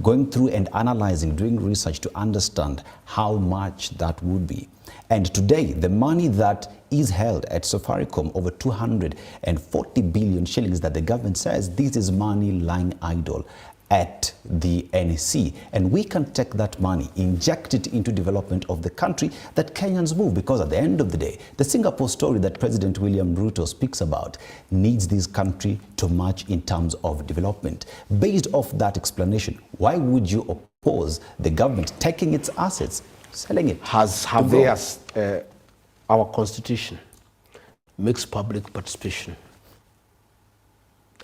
going through and analyzing, doing research to understand how much that would be. And today, the money that is held at Safaricom, over 240 billion shillings that the government says, this is money lying idle at the NEC. And we can take that money, inject it into development of the country that Kenyans move. Because at the end of the day, the Singapore story that President William Ruto speaks about needs this country to march in terms of development. Based off that explanation, why would you oppose the government taking its assets, selling it? Our constitution makes public participation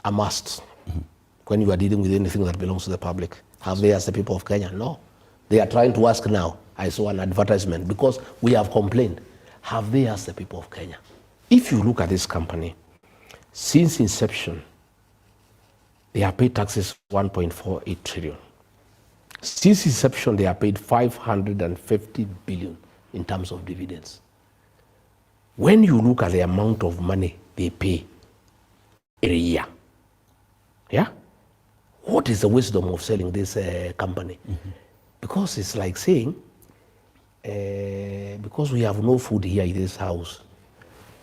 a must. When you are dealing with anything that belongs to the public. Have they asked the people of Kenya? No. They are trying to ask now. I saw an advertisement because we have complained. Have they asked the people of Kenya? If you look at this company, since inception, they have paid taxes 1.48 trillion. Since inception, they have paid 550 billion in terms of dividends. When you look at the amount of money they pay in a year, yeah? What is the wisdom of selling this company? Because it's like saying, because we have no food here in this house,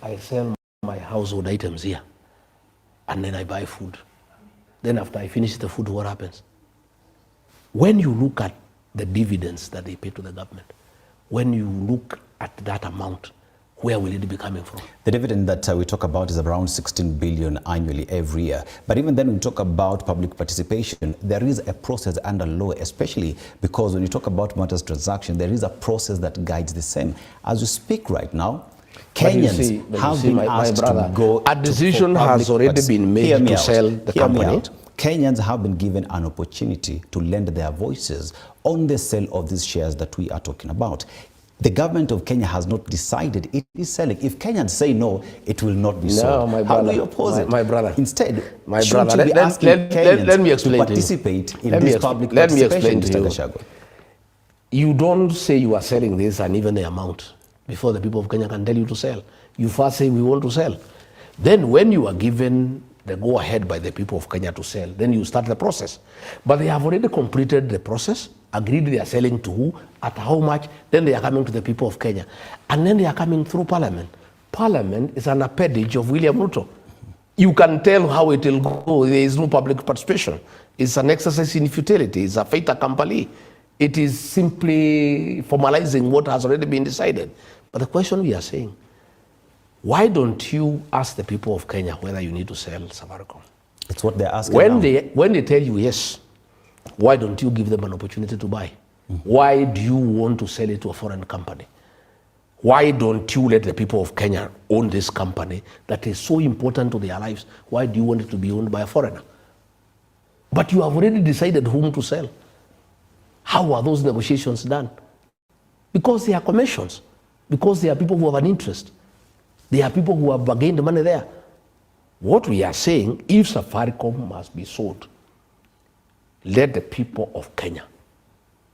I sell my household items here, and then I buy food. Then after I finish the food, what happens? When you look at the dividends that they pay to the government, when you look at that amount, where will it be coming from? The dividend that we talk about is around 16 billion annually every year. But even then, when we talk about public participation, there is a process under law, especially because when you talk about matters transaction, there is a process that guides the same. As we speak right now, Kenyans have been asked to go. A decision has already been made to sell the company. Kenyans have been given an opportunity to lend their voices on the sale of these shares that we are talking about. The government of Kenya has not decided it is selling. If Kenyans say no, it will not be sold. My brother, how do you oppose it? My brother. Instead, my brother, let me explain to participate in this public participation, Mr. Gachagua. You don't say you are selling this and even the amount before the people of Kenya can tell you to sell. You first say we want to sell. Then when you are given the go-ahead by the people of Kenya to sell, then you start the process. But they have already completed the process. agreed they are selling to who, at how much, then they are coming to the people of Kenya. And then they are coming through Parliament. Parliament is an appendage of William Ruto. You can tell how it will go. There is no public participation. It's an exercise in futility. It's a fait accompli. It is simply formalizing what has already been decided. But the question we are saying, why don't you ask the people of Kenya whether you need to sell Safaricom? It's what they're asking when now. When they tell you yes, why don't you give them an opportunity to buy? Why do you want to sell it to a foreign company? Why don't you let the people of Kenya own this company that is so important to their lives? Why do you want it to be owned by a foreigner? But you have already decided whom to sell. How are those negotiations done? Because they are commissions. Because they are people who have an interest. They are people who have gained money there. What we are saying, if Safaricom must be sold, let the people of Kenya,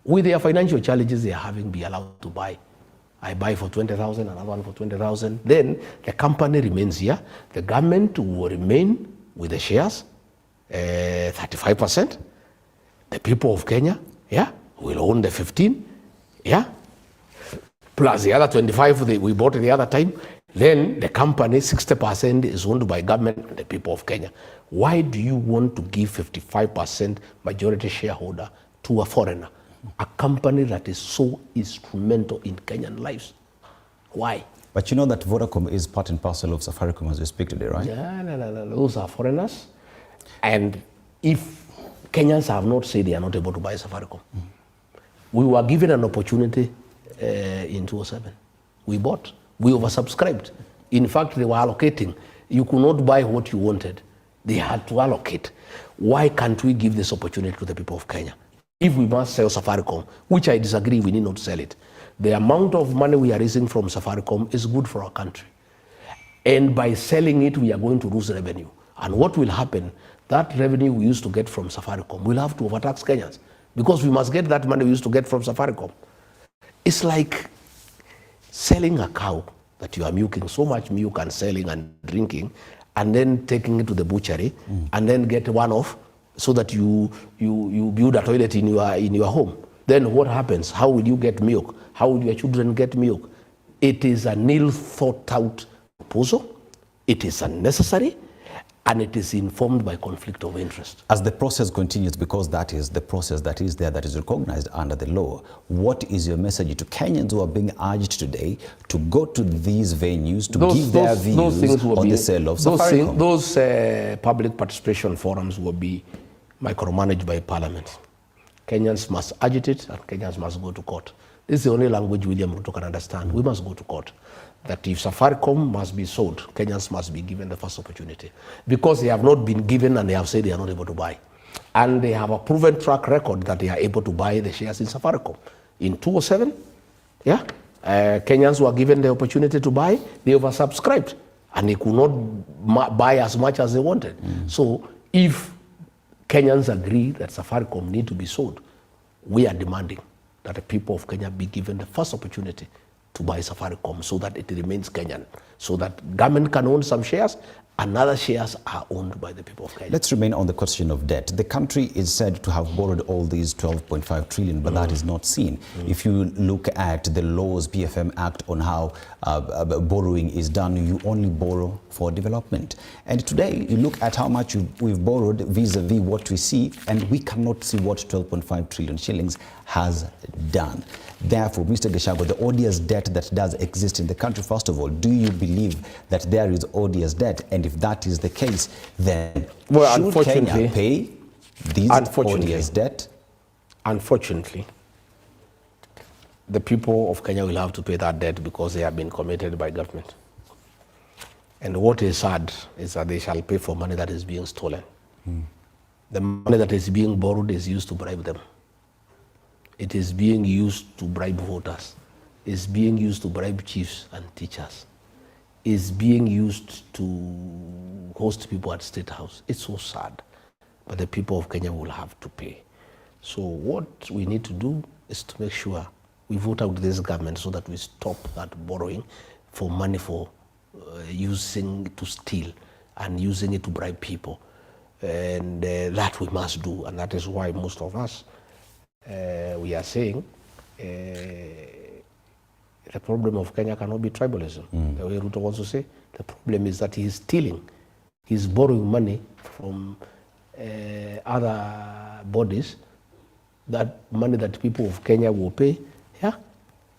with their financial challenges they are having, be allowed to buy. I buy for 20,000, another one for 20,000. Then the company remains here. The government will remain with the shares, 35%. The people of Kenya, will own the 15, plus the other 25 we bought the other time. Then the company, 60% is owned by government and the people of Kenya. Why do you want to give 55% majority shareholder to a foreigner? A company that is so instrumental in Kenyan lives. Why? But you know that Vodacom is part and parcel of Safaricom as we speak today, right? No. Those are foreigners. And if Kenyans have not said they are not able to buy Safaricom, we were given an opportunity in 2007. We bought. We oversubscribed. In fact, they were allocating. You could not buy what you wanted. They had to allocate. Why can't we give this opportunity to the people of Kenya? If we must sell Safaricom, which I disagree, we need not sell it. The amount of money we are raising from Safaricom is good for our country. And by selling it, we are going to lose revenue. And what will happen, that revenue we used to get from Safaricom, we'll have to overtax Kenyans. Because we must get that money we used to get from Safaricom. It's like selling a cow that you are milking so much milk and selling and drinking, and then taking it to the butchery, and then get one off so that you build a toilet in your home. Then what happens? How will you get milk? How will your children get milk? It is a ill thought out proposal. It is unnecessary, and it is informed by conflict of interest. As the process continues, because that is the process that is there, that is recognized under the law, what is your message to Kenyans who are being urged today to go to these venues to give their views on the sale of Safaricom? Those public participation forums will be micromanaged by Parliament. Kenyans must agitate and Kenyans must go to court. This is the only language William Ruto can understand. We must go to court. That if Safaricom must be sold, Kenyans must be given the first opportunity. Because they have not been given and they have said they are not able to buy. And they have a proven track record that they are able to buy the shares in Safaricom. In 2007, Kenyans were given the opportunity to buy, they oversubscribed. And they could not buy as much as they wanted. So if Kenyans agree that Safaricom need to be sold, we are demanding that the people of Kenya be given the first opportunity to buy Safaricom so that it remains Kenyan, so that government can own some shares and other shares are owned by the people of Kenya. Let's remain on the question of debt. The country is said to have borrowed all these 12.5 trillion, but that is not seen. If you look at the laws, PFM Act on how borrowing is done, you only borrow for development. And today, you look at how much we've borrowed vis-a-vis what we see, and we cannot see what 12.5 trillion shillings has done. Therefore, Mr. Gachagua, the odious debt that does exist in the country, first of all, do you believe that there is odious debt? And if that is the case, then should Kenya pay this odious debt? Unfortunately, the people of Kenya will have to pay that debt because they have been committed by government. And what is sad is that they shall pay for money that is being stolen. The money that is being borrowed is used to bribe them. It is being used to bribe voters. It's being used to bribe chiefs and teachers. It's being used to host people at State House. It's so sad. But the people of Kenya will have to pay. So what we need to do is to make sure we vote out this government so that we stop that borrowing for money for using to steal and using it to bribe people. And that we must do. And that is why most of us we are saying the problem of Kenya cannot be tribalism. The way Ruto wants to say, the problem is that he is stealing. He's borrowing money from other bodies, that money that people of Kenya will pay, yeah,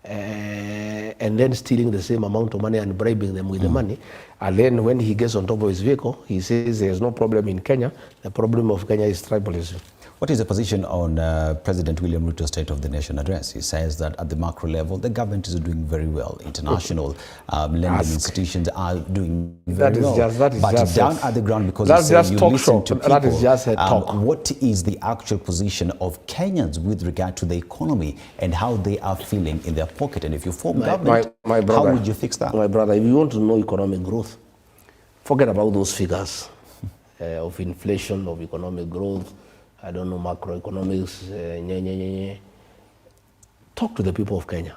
and then stealing the same amount of money and bribing them with the money. And then when he gets on top of his vehicle, he says there's no problem in Kenya. The problem of Kenya is tribalism. What is the position on President William Ruto's State of the Nation address? He says that at the macro level, the government is doing very well. International lending institutions are doing very well. But down at the ground, because you say you listen to people, that is just a talk. What is the actual position of Kenyans with regard to the economy and how they are feeling in their pocket? And if you form government, my brother, how would you fix that? My brother, if you want to know economic growth, forget about those figures of inflation, of economic growth, I don't know, macroeconomics, Talk to the people of Kenya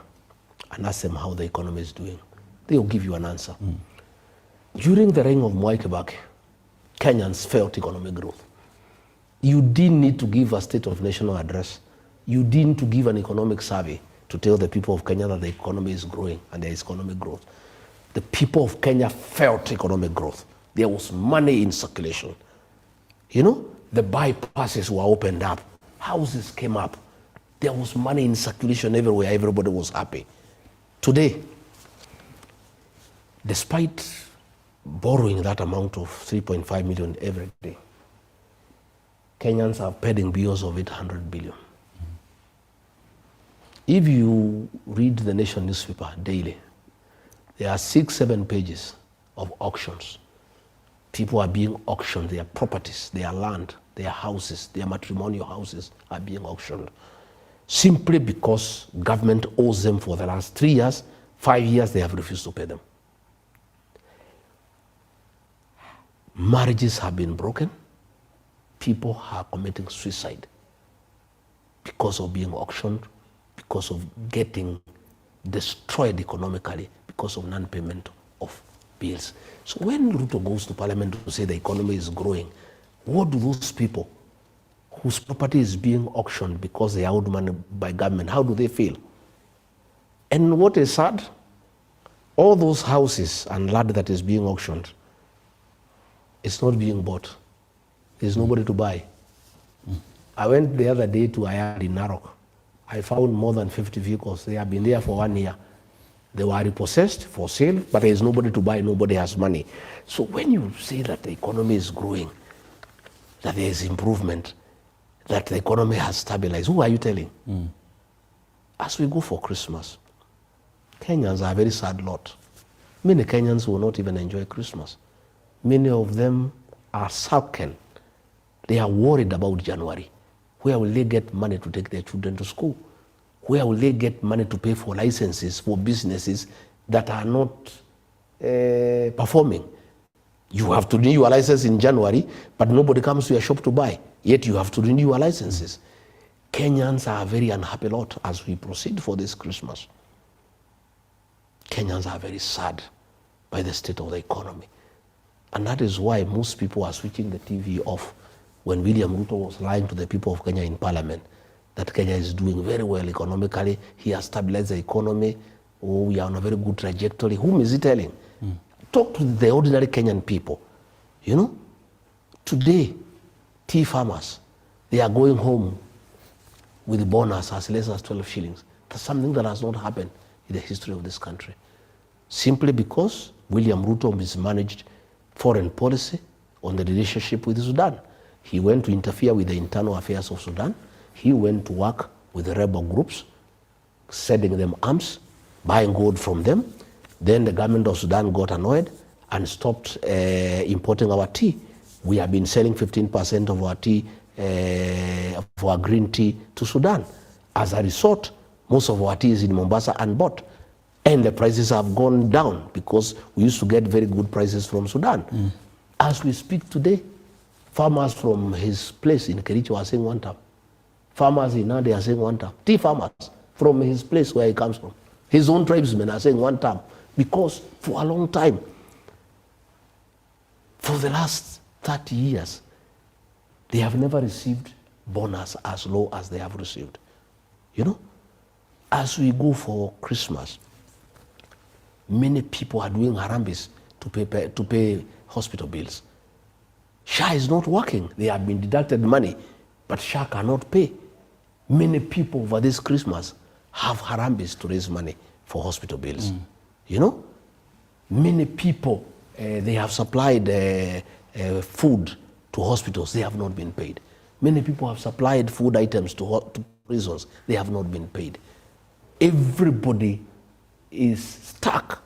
and ask them how the economy is doing. They will give you an answer. During the reign of Mwai Kibaki, Kenyans felt economic growth. You didn't need to give a State of National address. You didn't need to give an economic survey to tell the people of Kenya that the economy is growing and there is economic growth. The people of Kenya felt economic growth. There was money in circulation. You know, the bypasses were opened up. Houses came up. There was money in circulation everywhere. Everybody was happy. Today, despite borrowing that amount of 3.5 million every day, Kenyans are paying bills of 800 billion. If you read the Nation newspaper daily, there are 6-7 pages of auctions. People are being auctioned, their properties, their land, their houses, their matrimonial houses are being auctioned. Simply because government owes them for the last 3 years, 5 years, they have refused to pay them. Marriages have been broken. People are committing suicide because of being auctioned, because of getting destroyed economically, because of non-payment of bills. So when Ruto goes to Parliament to say the economy is growing, what do those people whose property is being auctioned because they are owed money by government, how do they feel? And what is sad, all those houses and land that is being auctioned, it's not being bought. There's nobody to buy. I went the other day to Ayad in Narok. I found more than 50 vehicles. They have been there for 1 year. They were repossessed for sale, but there is nobody to buy, nobody has money. So when you say that the economy is growing, that there is improvement, that the economy has stabilized, who are you telling? As we go for Christmas, Kenyans are a very sad lot. Many Kenyans will not even enjoy Christmas. Many of them are sulking. They are worried about January. Where will they get money to take their children to school? Where will they get money to pay for licenses for businesses that are not performing? You have to renew your license in January, but nobody comes to your shop to buy. Yet you have to renew your licenses. Kenyans are a very unhappy lot as we proceed for this Christmas. Kenyans are very sad by the state of the economy. And that is why most people are switching the TV off when William Ruto was lying to the people of Kenya in Parliament that Kenya is doing very well economically. He has stabilized the economy. Oh, we are on a very good trajectory. Whom is he telling? Talk to the ordinary Kenyan people. You know, today, tea farmers, they are going home with a bonus as less as 12 shillings. That's something that has not happened in the history of this country. Simply because William Ruto mismanaged foreign policy on the relationship with Sudan. He went to interfere with the internal affairs of Sudan. He went to work with the rebel groups, sending them arms, buying gold from them. Then the government of Sudan got annoyed and stopped importing our tea. We have been selling 15% of our tea, of our green tea to Sudan. As a result, most of our tea is in Mombasa unbought. And the prices have gone down because we used to get very good prices from Sudan. As we speak today, farmers from his place in Kericho are saying one term. Farmers in Nandi are saying one term. Tea farmers from his place where he comes from. His own tribesmen are saying one term. Because for a long time, for the last 30 years, they have never received bonus as low as they have received. You know, as we go for Christmas, many people are doing harambes to pay hospital bills. SHA is not working. They have been deducted money, but SHA cannot pay. Many people over this Christmas have harambes to raise money for hospital bills. You know, many people, they have supplied food to hospitals, they have not been paid. Many people have supplied food items to prisons, they have not been paid. Everybody is stuck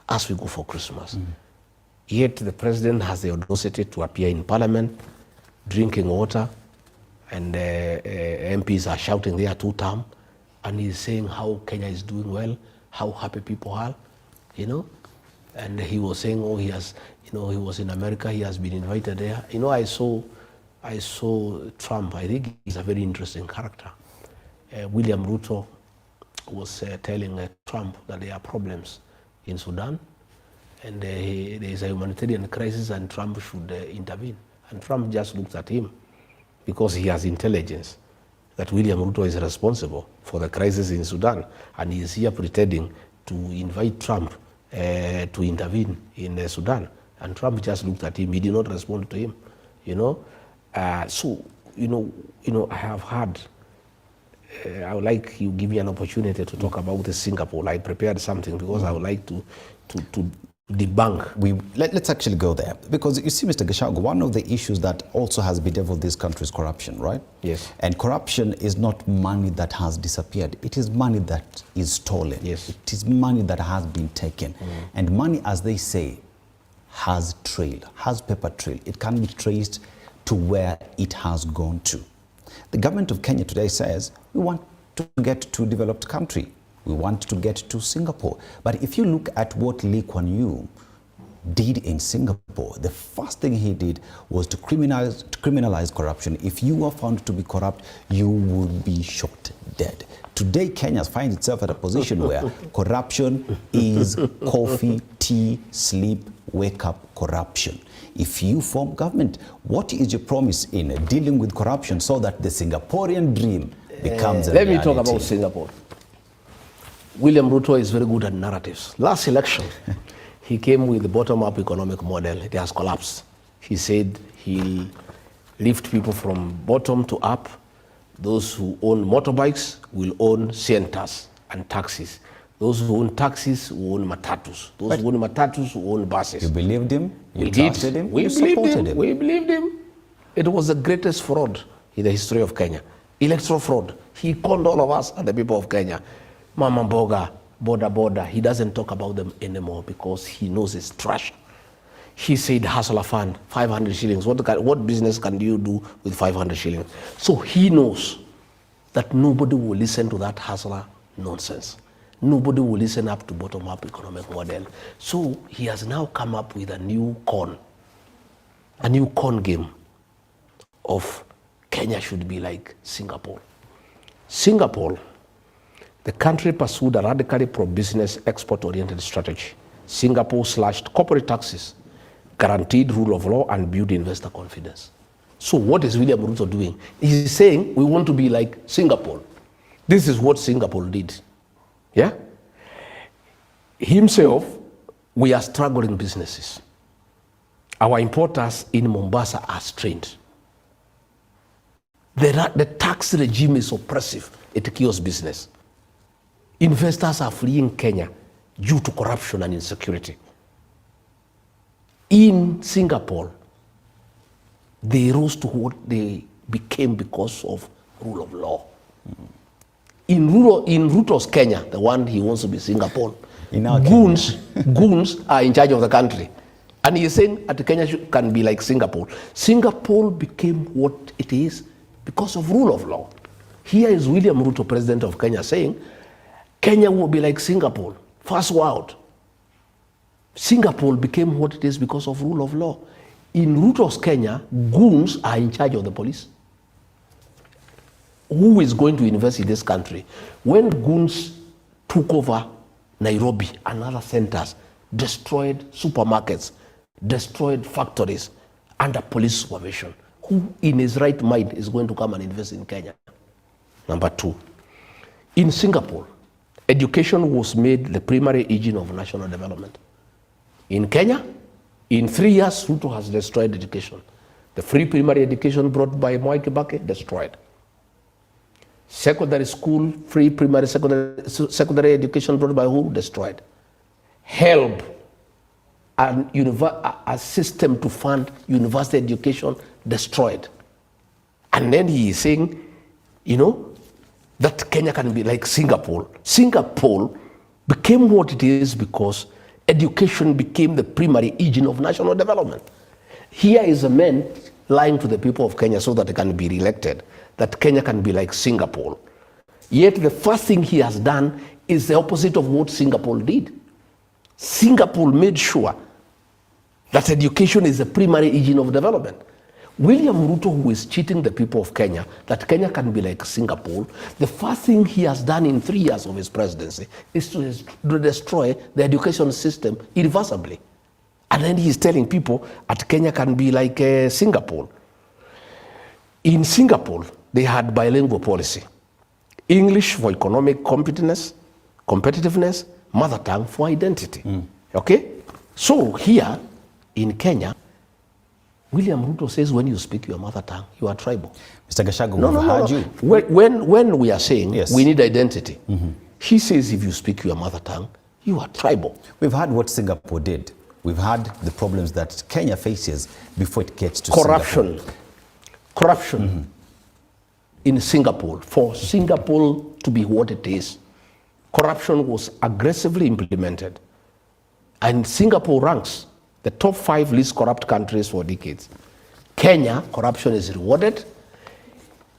as we go for Christmas. Yet the president has the audacity to appear in parliament, drinking water, and MPs are shouting there 2-term, and he's saying how Kenya is doing well, how happy people are, you know. And he was saying, oh, he has, you know, he was in America, he has been invited there. You know, I saw Trump. I think he's a very interesting character. William Ruto was telling Trump that there are problems in Sudan, and there is a humanitarian crisis, and Trump should intervene. And Trump just looked at him because he has intelligence that William Ruto is responsible for the crisis in Sudan, and he is here pretending to invite Trump to intervene in Sudan. And Trump just looked at him. He did not respond to him, you know. So, you know, I have had. I would like you give me an opportunity to talk about the Singapore. I prepared something because I would like to debunk. Let's actually go there, because you see, Mr. Gachagua, one of the issues that also has bedeviled this country is corruption, right? Yes. And corruption is not money that has disappeared. It is money that is stolen. Yes. It is money that has been taken. And money, as they say, has trail, has paper trail. It can be traced to where it has gone to. The government of Kenya today says, we want to get to a developed country. We want to get to Singapore. But if you look at what Lee Kuan Yew did in Singapore, the first thing he did was to criminalize corruption. If you were found to be corrupt, you would be shot dead. Today, Kenya finds itself at a position where corruption is coffee, tea, sleep, wake up corruption. If you form government, what is your promise in dealing with corruption so that the Singaporean dream becomes a reality? Let me talk about Singapore. William Ruto is very good at narratives. Last election, he came with the bottom-up economic model. It has collapsed. He said he'll lift people from bottom to up. Those who own motorbikes will own centers and taxis. Those who own taxis will own matatus. Those who own matatus will own buses. You believed him? You trusted him? We supported him? We believed him. It was the greatest fraud in the history of Kenya. Electoral fraud. He conned all of us and the people of Kenya. Mama Mboga, border. He doesn't talk about them anymore because he knows it's trash. He said hustler fund, 500 shillings. What business can you do with 500 shillings? So he knows that nobody will listen to that hustler nonsense. Nobody will listen up to bottom-up economic model. So he has now come up with a new con game of Kenya should be like Singapore. Singapore, the country pursued a radically pro-business, export-oriented strategy. Singapore slashed corporate taxes, guaranteed rule of law, and built investor confidence. So what is William Ruto doing? He's saying we want to be like Singapore. This is what Singapore did. Yeah? Himself, we are struggling businesses. Our importers in Mombasa are strained. The tax regime is oppressive. It kills business. Investors are fleeing Kenya due to corruption and insecurity. In Singapore, they rose to what they became because of rule of law. In Ruto's Kenya, the one he wants to be Singapore, goons are in charge of the country. And he's saying that Kenya can be like Singapore. Singapore became what it is because of rule of law. Here is William Ruto, president of Kenya, saying Kenya will be like Singapore, first world. Singapore became what it is because of rule of law. In Ruto's Kenya, goons are in charge of the police. Who is going to invest in this country? When goons took over Nairobi and other centers, destroyed supermarkets, destroyed factories under police supervision, who in his right mind is going to come and invest in Kenya? Number two, In Singapore, education was made the primary engine of national development. In Kenya, in 3 years, Ruto has destroyed education. The free primary education brought by Mwai Kibaki, destroyed. Secondary school, free primary secondary education brought by who? Destroyed. HELB, a system to fund university education, destroyed. And then he is saying, you know, that Kenya can be like Singapore. Singapore became what it is because education became the primary engine of national development. Here is a man lying to the people of Kenya so that they can be re-elected, that Kenya can be like Singapore. Yet the first thing he has done is the opposite of what Singapore did. Singapore made sure that education is the primary engine of development. William Ruto, who is cheating the people of Kenya, that Kenya can be like Singapore, the first thing he has done in 3 years of his presidency is to destroy the education system irreversibly. And then he's telling people that Kenya can be like Singapore. In Singapore, they had bilingual policy. English for economic competitiveness, mother tongue for identity. Okay? So here in Kenya, William Ruto says when you speak your mother tongue, you are tribal. Mr. Gashago, we've heard you. When we are saying we need identity, he says if you speak your mother tongue, you are tribal. We've heard what Singapore did. We've had the problems that Kenya faces before it gets to corruption. Singapore. Corruption in Singapore. For Singapore to be what it is, corruption was aggressively implemented. And Singapore ranks the top 5 least corrupt countries for decades. Kenya, corruption is rewarded.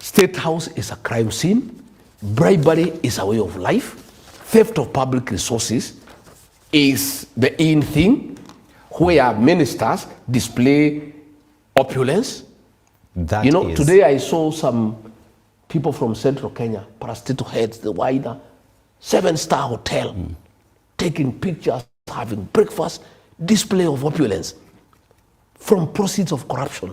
State House is a crime scene. Bribery is a way of life. Theft of public resources is the in thing, where ministers display opulence. Today I saw some people from central Kenya, parastatal heads, the wider 7-star hotel, taking pictures, having breakfast, display of opulence from proceeds of corruption.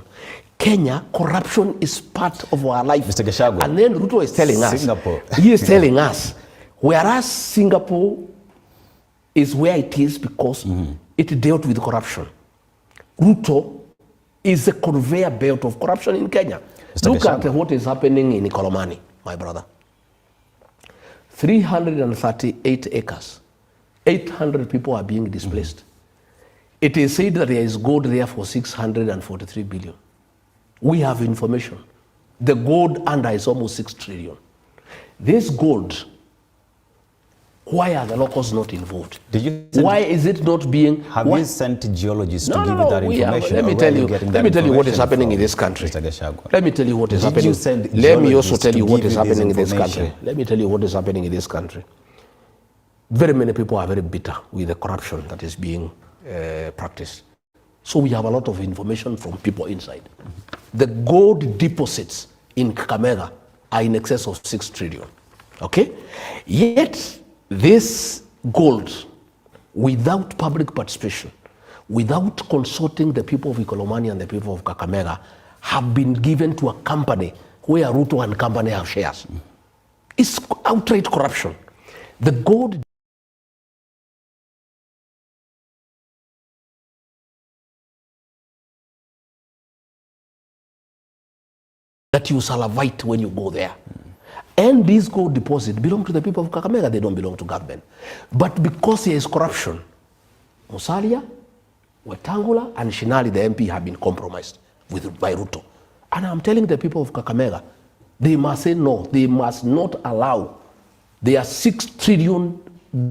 Kenya, corruption is part of our life. Mr. Gashago, and then Ruto is telling Singapore. us, he is telling us, whereas Singapore is where it is because it dealt with corruption. Ruto is the conveyor belt of corruption in Kenya. Mr. Look Gashago. at what is happening in Ikolomani, my brother. 338 acres. 800 people are being displaced. It is said that there is gold there for 643 billion. We have information. The gold under is almost 6 trillion. This gold, why are the locals not involved? Why is it not being... Have you sent geologists to give you that information? Let me tell you what is happening in this country. Mr. Gashago. Let me tell you what is happening. Let me also tell you what is happening in this country. Let me tell you what is happening in this country. Very many people are very bitter with the corruption that is being practiced. So we have a lot of information from people inside. The gold deposits in Kakamega are in excess of 6 trillion. Okay? Yet, this gold, without public participation, without consulting the people of Ikolomani and the people of Kakamega, have been given to a company where Ruto and company have shares. It's outright corruption. The gold that you salivate when you go there. And these gold deposits belong to the people of Kakamega, they don't belong to government. But because there is corruption, Musalia, Wetangula, and Shinali, the MP, have been compromised by Ruto. And I'm telling the people of Kakamega, they must say no, they must not allow their 6 trillion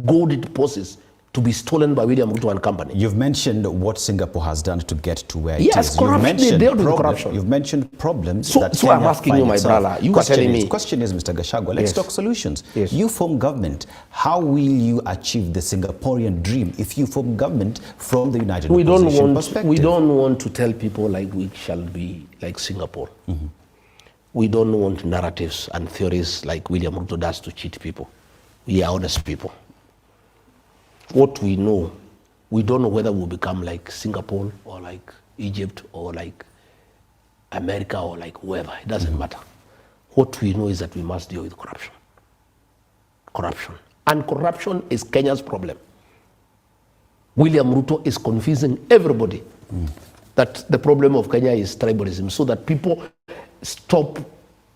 gold deposits to be stolen by William Ruto and company. You've mentioned what Singapore has done to get to where it is. Yes, corruption, they dealt with corruption. You've mentioned problems so I'm asking you, my brother, you are telling me. The question is, Mr. Gashago, let's talk solutions. Yes. You form government. How will you achieve the Singaporean dream if you form government from the United Opposition perspective? We don't want to tell people like we shall be like Singapore. We don't want narratives and theories like William Ruto does to cheat people. We are honest people. What we know, we don't know whether we'll become like Singapore or like Egypt or like America or like whoever. It doesn't matter. What we know is that we must deal with corruption. corruption. And corruption is Kenya's problem. William Ruto is convincing everybody that the problem of Kenya is tribalism, so that people stop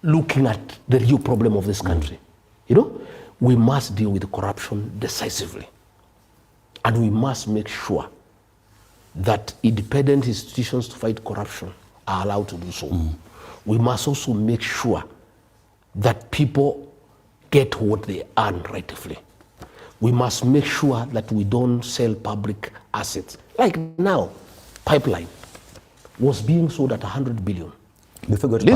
looking at the real problem of this country. You know, we must deal with corruption decisively. And we must make sure that independent institutions to fight corruption are allowed to do so. We must also make sure that people get what they earn rightfully. We must make sure that we don't sell public assets. Like now, pipeline was being sold at 100 billion. Before you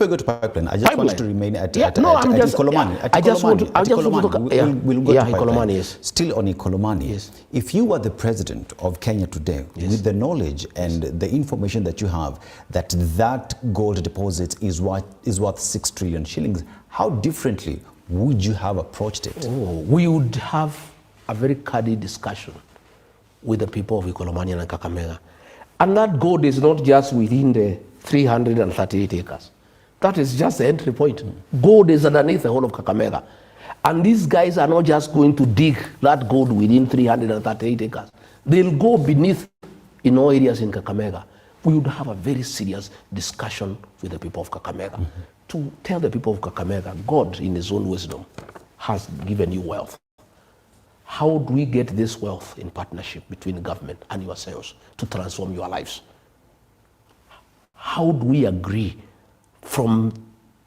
go to pipeline, I just want to remain at Ikolomani. I just want to talk. We'll go to pipeline. Ikolomani, yes. Still on Ikolomani. Yes. If you were the president of Kenya today, with the knowledge and the information that you have, that gold deposit is worth 6 trillion shillings, how differently would you have approached it? We would have a very candid discussion with the people of Ikolomani and Kakamega. And that gold is not just within the 338 acres. That is just the entry point. Gold is underneath the whole of Kakamega. And these guys are not just going to dig that gold within 338 acres. They'll go beneath in all areas in Kakamega. We would have a very serious discussion with the people of Kakamega to tell the people of Kakamega, God in his own wisdom has given you wealth. How do we get this wealth in partnership between government and yourselves to transform your lives? How do we agree from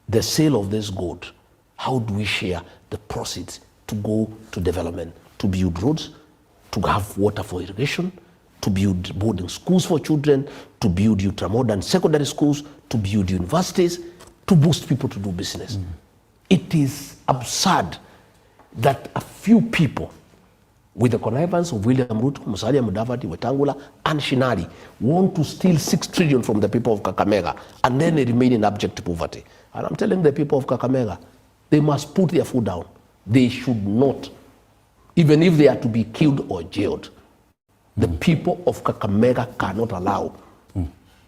the sale of this gold? How do we share the proceeds to go to development, to build roads, to have water for irrigation, to build boarding schools for children, to build ultramodern secondary schools, to build universities, to boost people to do business? It is absurd that a few people, with the connivance of William Ruto, Musalia Mudavadi, Wetangula, and Shinari, want to steal 6 trillion from the people of Kakamega, and then they remain in abject poverty. And I'm telling the people of Kakamega, they must put their foot down. They should not, even if they are to be killed or jailed. The people of Kakamega cannot allow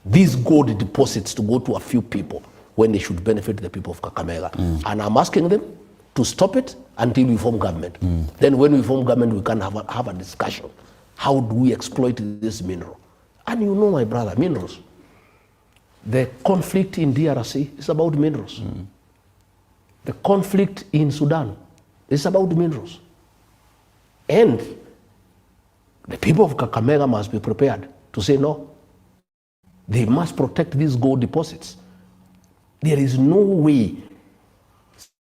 these gold deposits to go to a few people when they should benefit the people of Kakamega. And I'm asking them to stop it until we form government. Then when we form government, we can have a discussion. How do we exploit this mineral? And you know, my brother, minerals. The conflict in DRC is about minerals. The conflict in Sudan is about minerals. And the people of Kakamega must be prepared to say no. They must protect these gold deposits. There is no way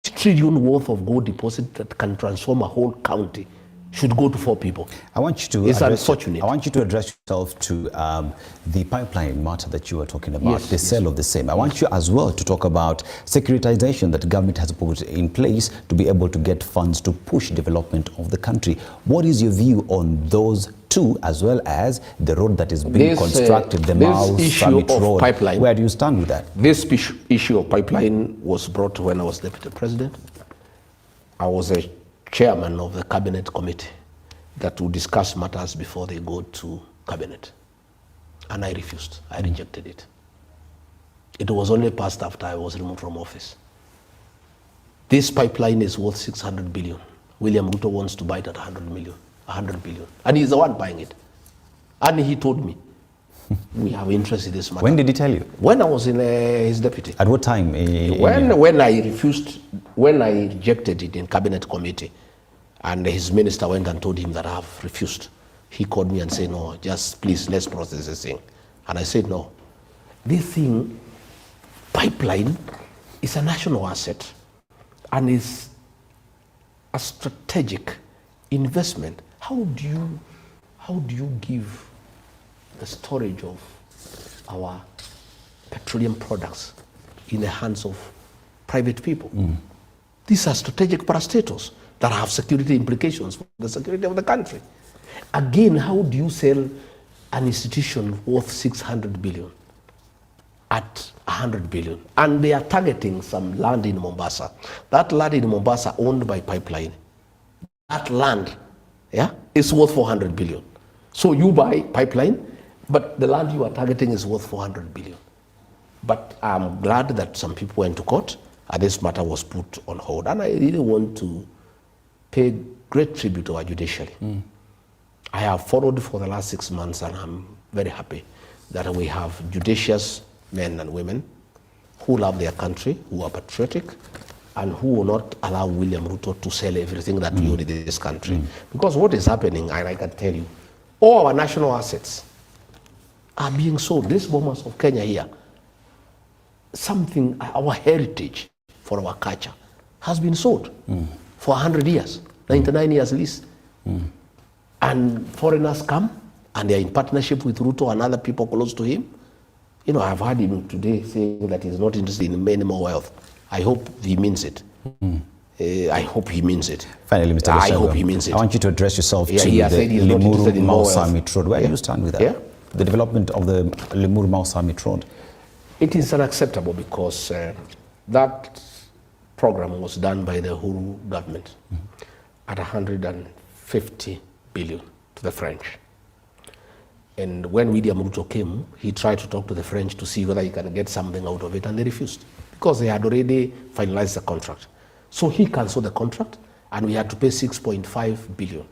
trillion worth of gold deposit that can transform a whole county should go to 4 people. I want you to it's unfortunate. I want you to address yourself to the pipeline matter that you were talking about, the sale of the same. I want you as well to talk about securitization that the government has put in place to be able to get funds to push development of the country. What is your view on those two, as well as the road that is being constructed, the Mau Summit Road? Pipeline, where do you stand with that? This issue of pipeline was brought when I was deputy president. I was a chairman of the cabinet committee that would discuss matters before they go to cabinet. And I refused. I rejected it. It was only passed after I was removed from office. This pipeline is worth 600 billion. William Ruto wants to buy it at 100 billion. And he's the one buying it. And he told me, we have interest in this matter. When did he tell you? When I was in his deputy. At what time? When I refused, when I rejected it in cabinet committee, and his minister went and told him that I have refused. He called me and said, no, just please, let's process this thing. And I said, no. This thing, pipeline, is a national asset and is a strategic investment. How do you give the storage of our petroleum products in the hands of private people? These are strategic parastatals that have security implications for the security of the country. Again, how do you sell an institution worth 600 billion at 100 billion? And they are targeting some land in Mombasa. That land in Mombasa owned by pipeline. That land, is worth 400 billion. So you buy pipeline, but the land you are targeting is worth 400 billion. But I'm glad that some people went to court and this matter was put on hold. And I really want to pay great tribute to our judiciary. I have followed for the last 6 months, and I'm very happy that we have judicious men and women who love their country, who are patriotic, and who will not allow William Ruto to sell everything that we own in this country. Because what is happening, and I can tell you, all our national assets are being sold. These bombers of Kenya here, something, our heritage for our culture has been sold for 100 years, 99 years lease. And foreigners come and they're in partnership with Ruto and other people close to him. You know, I've heard him today saying that he's not interested in any more wealth. I hope he means it. I hope he means it. Finally, Mr. Gachagua, I hope he means it. I want you to address yourself to the Limuru Mau Summit Road. Where do you stand with that? Yeah? The development of the Limuru Mau Summit Road. It is unacceptable because that program was done by the Uhuru government at 150 billion to the French. And when William Ruto came, he tried to talk to the French to see whether he can get something out of it, and they refused because they had already finalized the contract. So he canceled the contract, and we had to pay 6.5 billion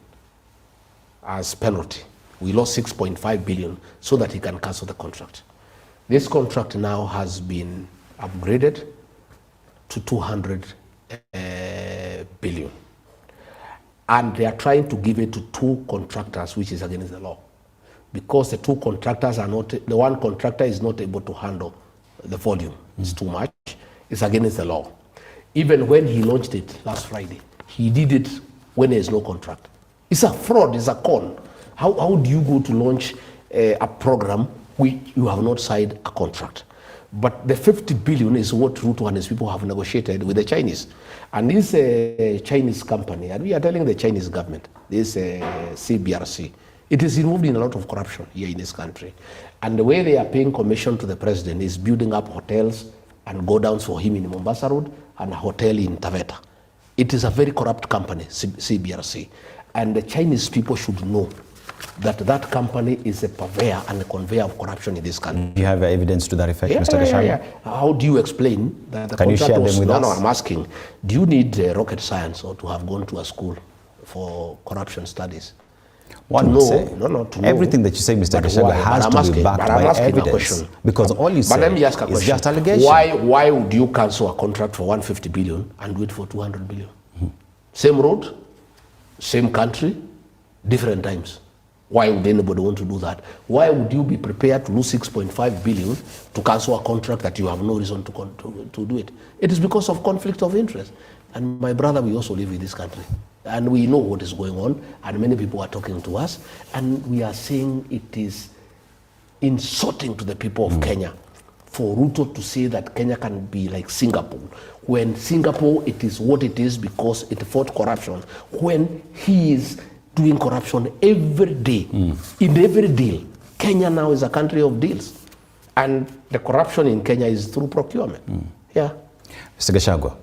as penalty. We lost 6.5 billion so that he can cancel the contract. This contract now has been upgraded to 200 billion. And they are trying to give it to 2 contractors, which is against the law. Because the 2 contractors are not, the one contractor is not able to handle the volume. It's too much. It's against the law. Even when he launched it last Friday, he did it when there is no contract. It's a fraud, it's a con. How do you go to launch a program which you have not signed a contract? But the 50 billion is what Ruto and his people have negotiated with the Chinese. And this Chinese company, and we are telling the Chinese government, this CBRC, it is involved in a lot of corruption here in this country. And the way they are paying commission to the president is building up hotels and go downs for him in Mombasa Road and a hotel in Taveta. It is a very corrupt company, CBRC. And the Chinese people should know that that company is a purveyor and a conveyor of corruption in this country. Do you have evidence to that effect, Mr. Gachagua? How do you explain that the Can you share them with us? No, I'm asking. Do you need rocket science or to have gone to a school for corruption studies? One would say, to everything that you say, Mr. Gachagua, has to be backed by evidence. Because all you say is just allegation. Why would you cancel a contract for 150 billion and do it for 200 billion? Same road, same country, different times. Why would anybody want to do that? Why would you be prepared to lose 6.5 billion to cancel a contract that you have no reason to do it? It is because of conflict of interest. And my brother, we also live in this country. And we know what is going on. And many people are talking to us. And we are saying it is insulting to the people of Kenya for Ruto to say that Kenya can be like Singapore. When Singapore, it is what it is because it fought corruption. When he is doing corruption every day, in every deal. Kenya now is a country of deals. And the corruption in Kenya is through procurement. Yeah. Mr. Gachagua,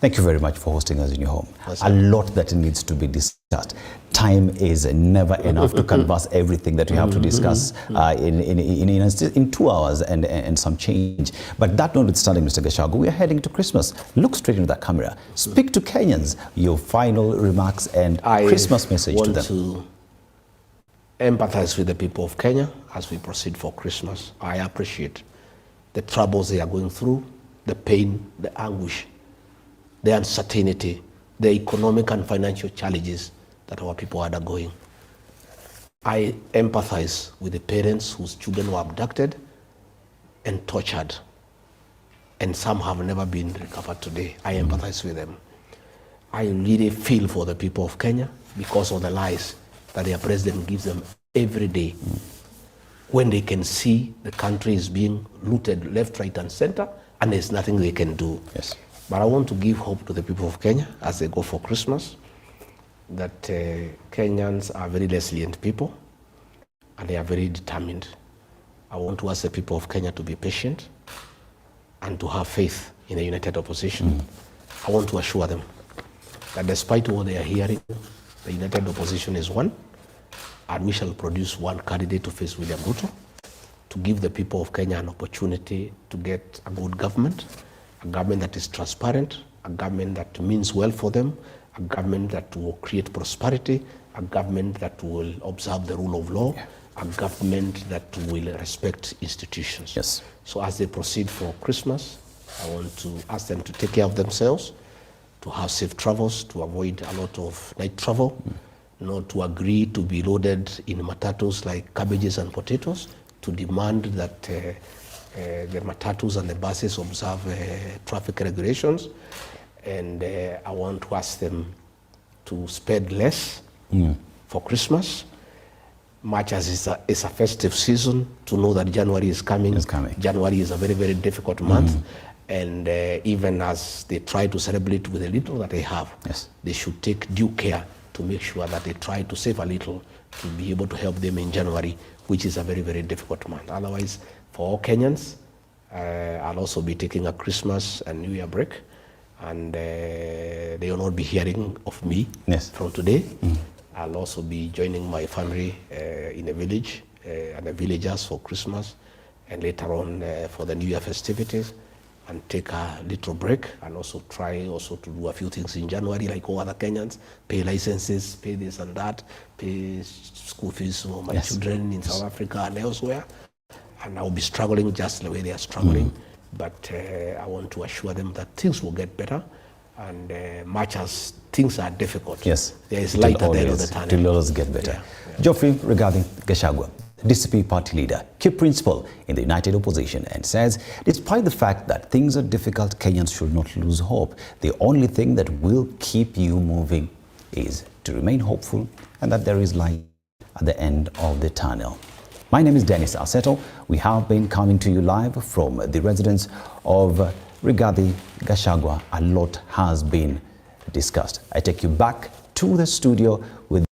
thank you very much for hosting us in your home. A lot that needs to be discussed. Time is never enough to canvass everything that we have to discuss in 2 hours and some change. But that notwithstanding, Mr. Gachagua, we are heading to Christmas. Look straight into that camera. Speak to Kenyans, your final remarks and Christmas message to them. I want to empathize with the people of Kenya as we proceed for Christmas. I appreciate the troubles they are going through, the pain, the anguish, the uncertainty, the economic and financial challenges that our people are undergoing. I empathize with the parents whose children were abducted and tortured, and some have never been recovered today. I empathize with them. I really feel for the people of Kenya because of the lies that their president gives them every day when they can see the country is being looted left, right, and center, and there's nothing they can do. Yes. But I want to give hope to the people of Kenya as they go for Christmas, that Kenyans are very resilient people and they are very determined. I want to ask the people of Kenya to be patient and to have faith in the united opposition. I want to assure them that despite what they are hearing, the united opposition is one, and we shall produce one candidate to face William Ruto, to give the people of Kenya an opportunity to get a good government a government that is transparent, a government that means well for them, a government that will create prosperity, a government that will observe the rule of law, a government that will respect institutions. Yes. So as they proceed for Christmas, I want to ask them to take care of themselves, to have safe travels, to avoid a lot of night travel, not to agree to be loaded in matatus like cabbages and potatoes, to demand that the matatus and the buses observe traffic regulations. And I want to ask them to spend less for Christmas, much as it's a festive season, to know that January is coming. It's coming. January is a very, very difficult month. And even as they try to celebrate with the little that they have, they should take due care to make sure that they try to save a little to be able to help them in January, which is a very, very difficult month. Otherwise, for all Kenyans, I'll also be taking a Christmas and New Year break, and they will not be hearing of me from today. I'll also be joining my family in a village and the villagers for Christmas, and later on for the New Year festivities, and take a little break, and also try also to do a few things in January like all other Kenyans, pay licenses, pay this and that, pay school fees for my children in South Africa and elsewhere. And I'll be struggling just the way they are struggling. But I want to assure them that things will get better. And much as things are difficult, there is light at the end of the tunnel. It will always get better. Geoffrey, regarding Gachagua, DCP party leader, key principal in the United Opposition, and says, despite the fact that things are difficult, Kenyans should not lose hope. The only thing that will keep you moving is to remain hopeful and that there is light at the end of the tunnel. My name is Dennis Aseto. We have been coming to you live from the residence of Rigathi Gachagua. A lot has been discussed. I take you back to the studio with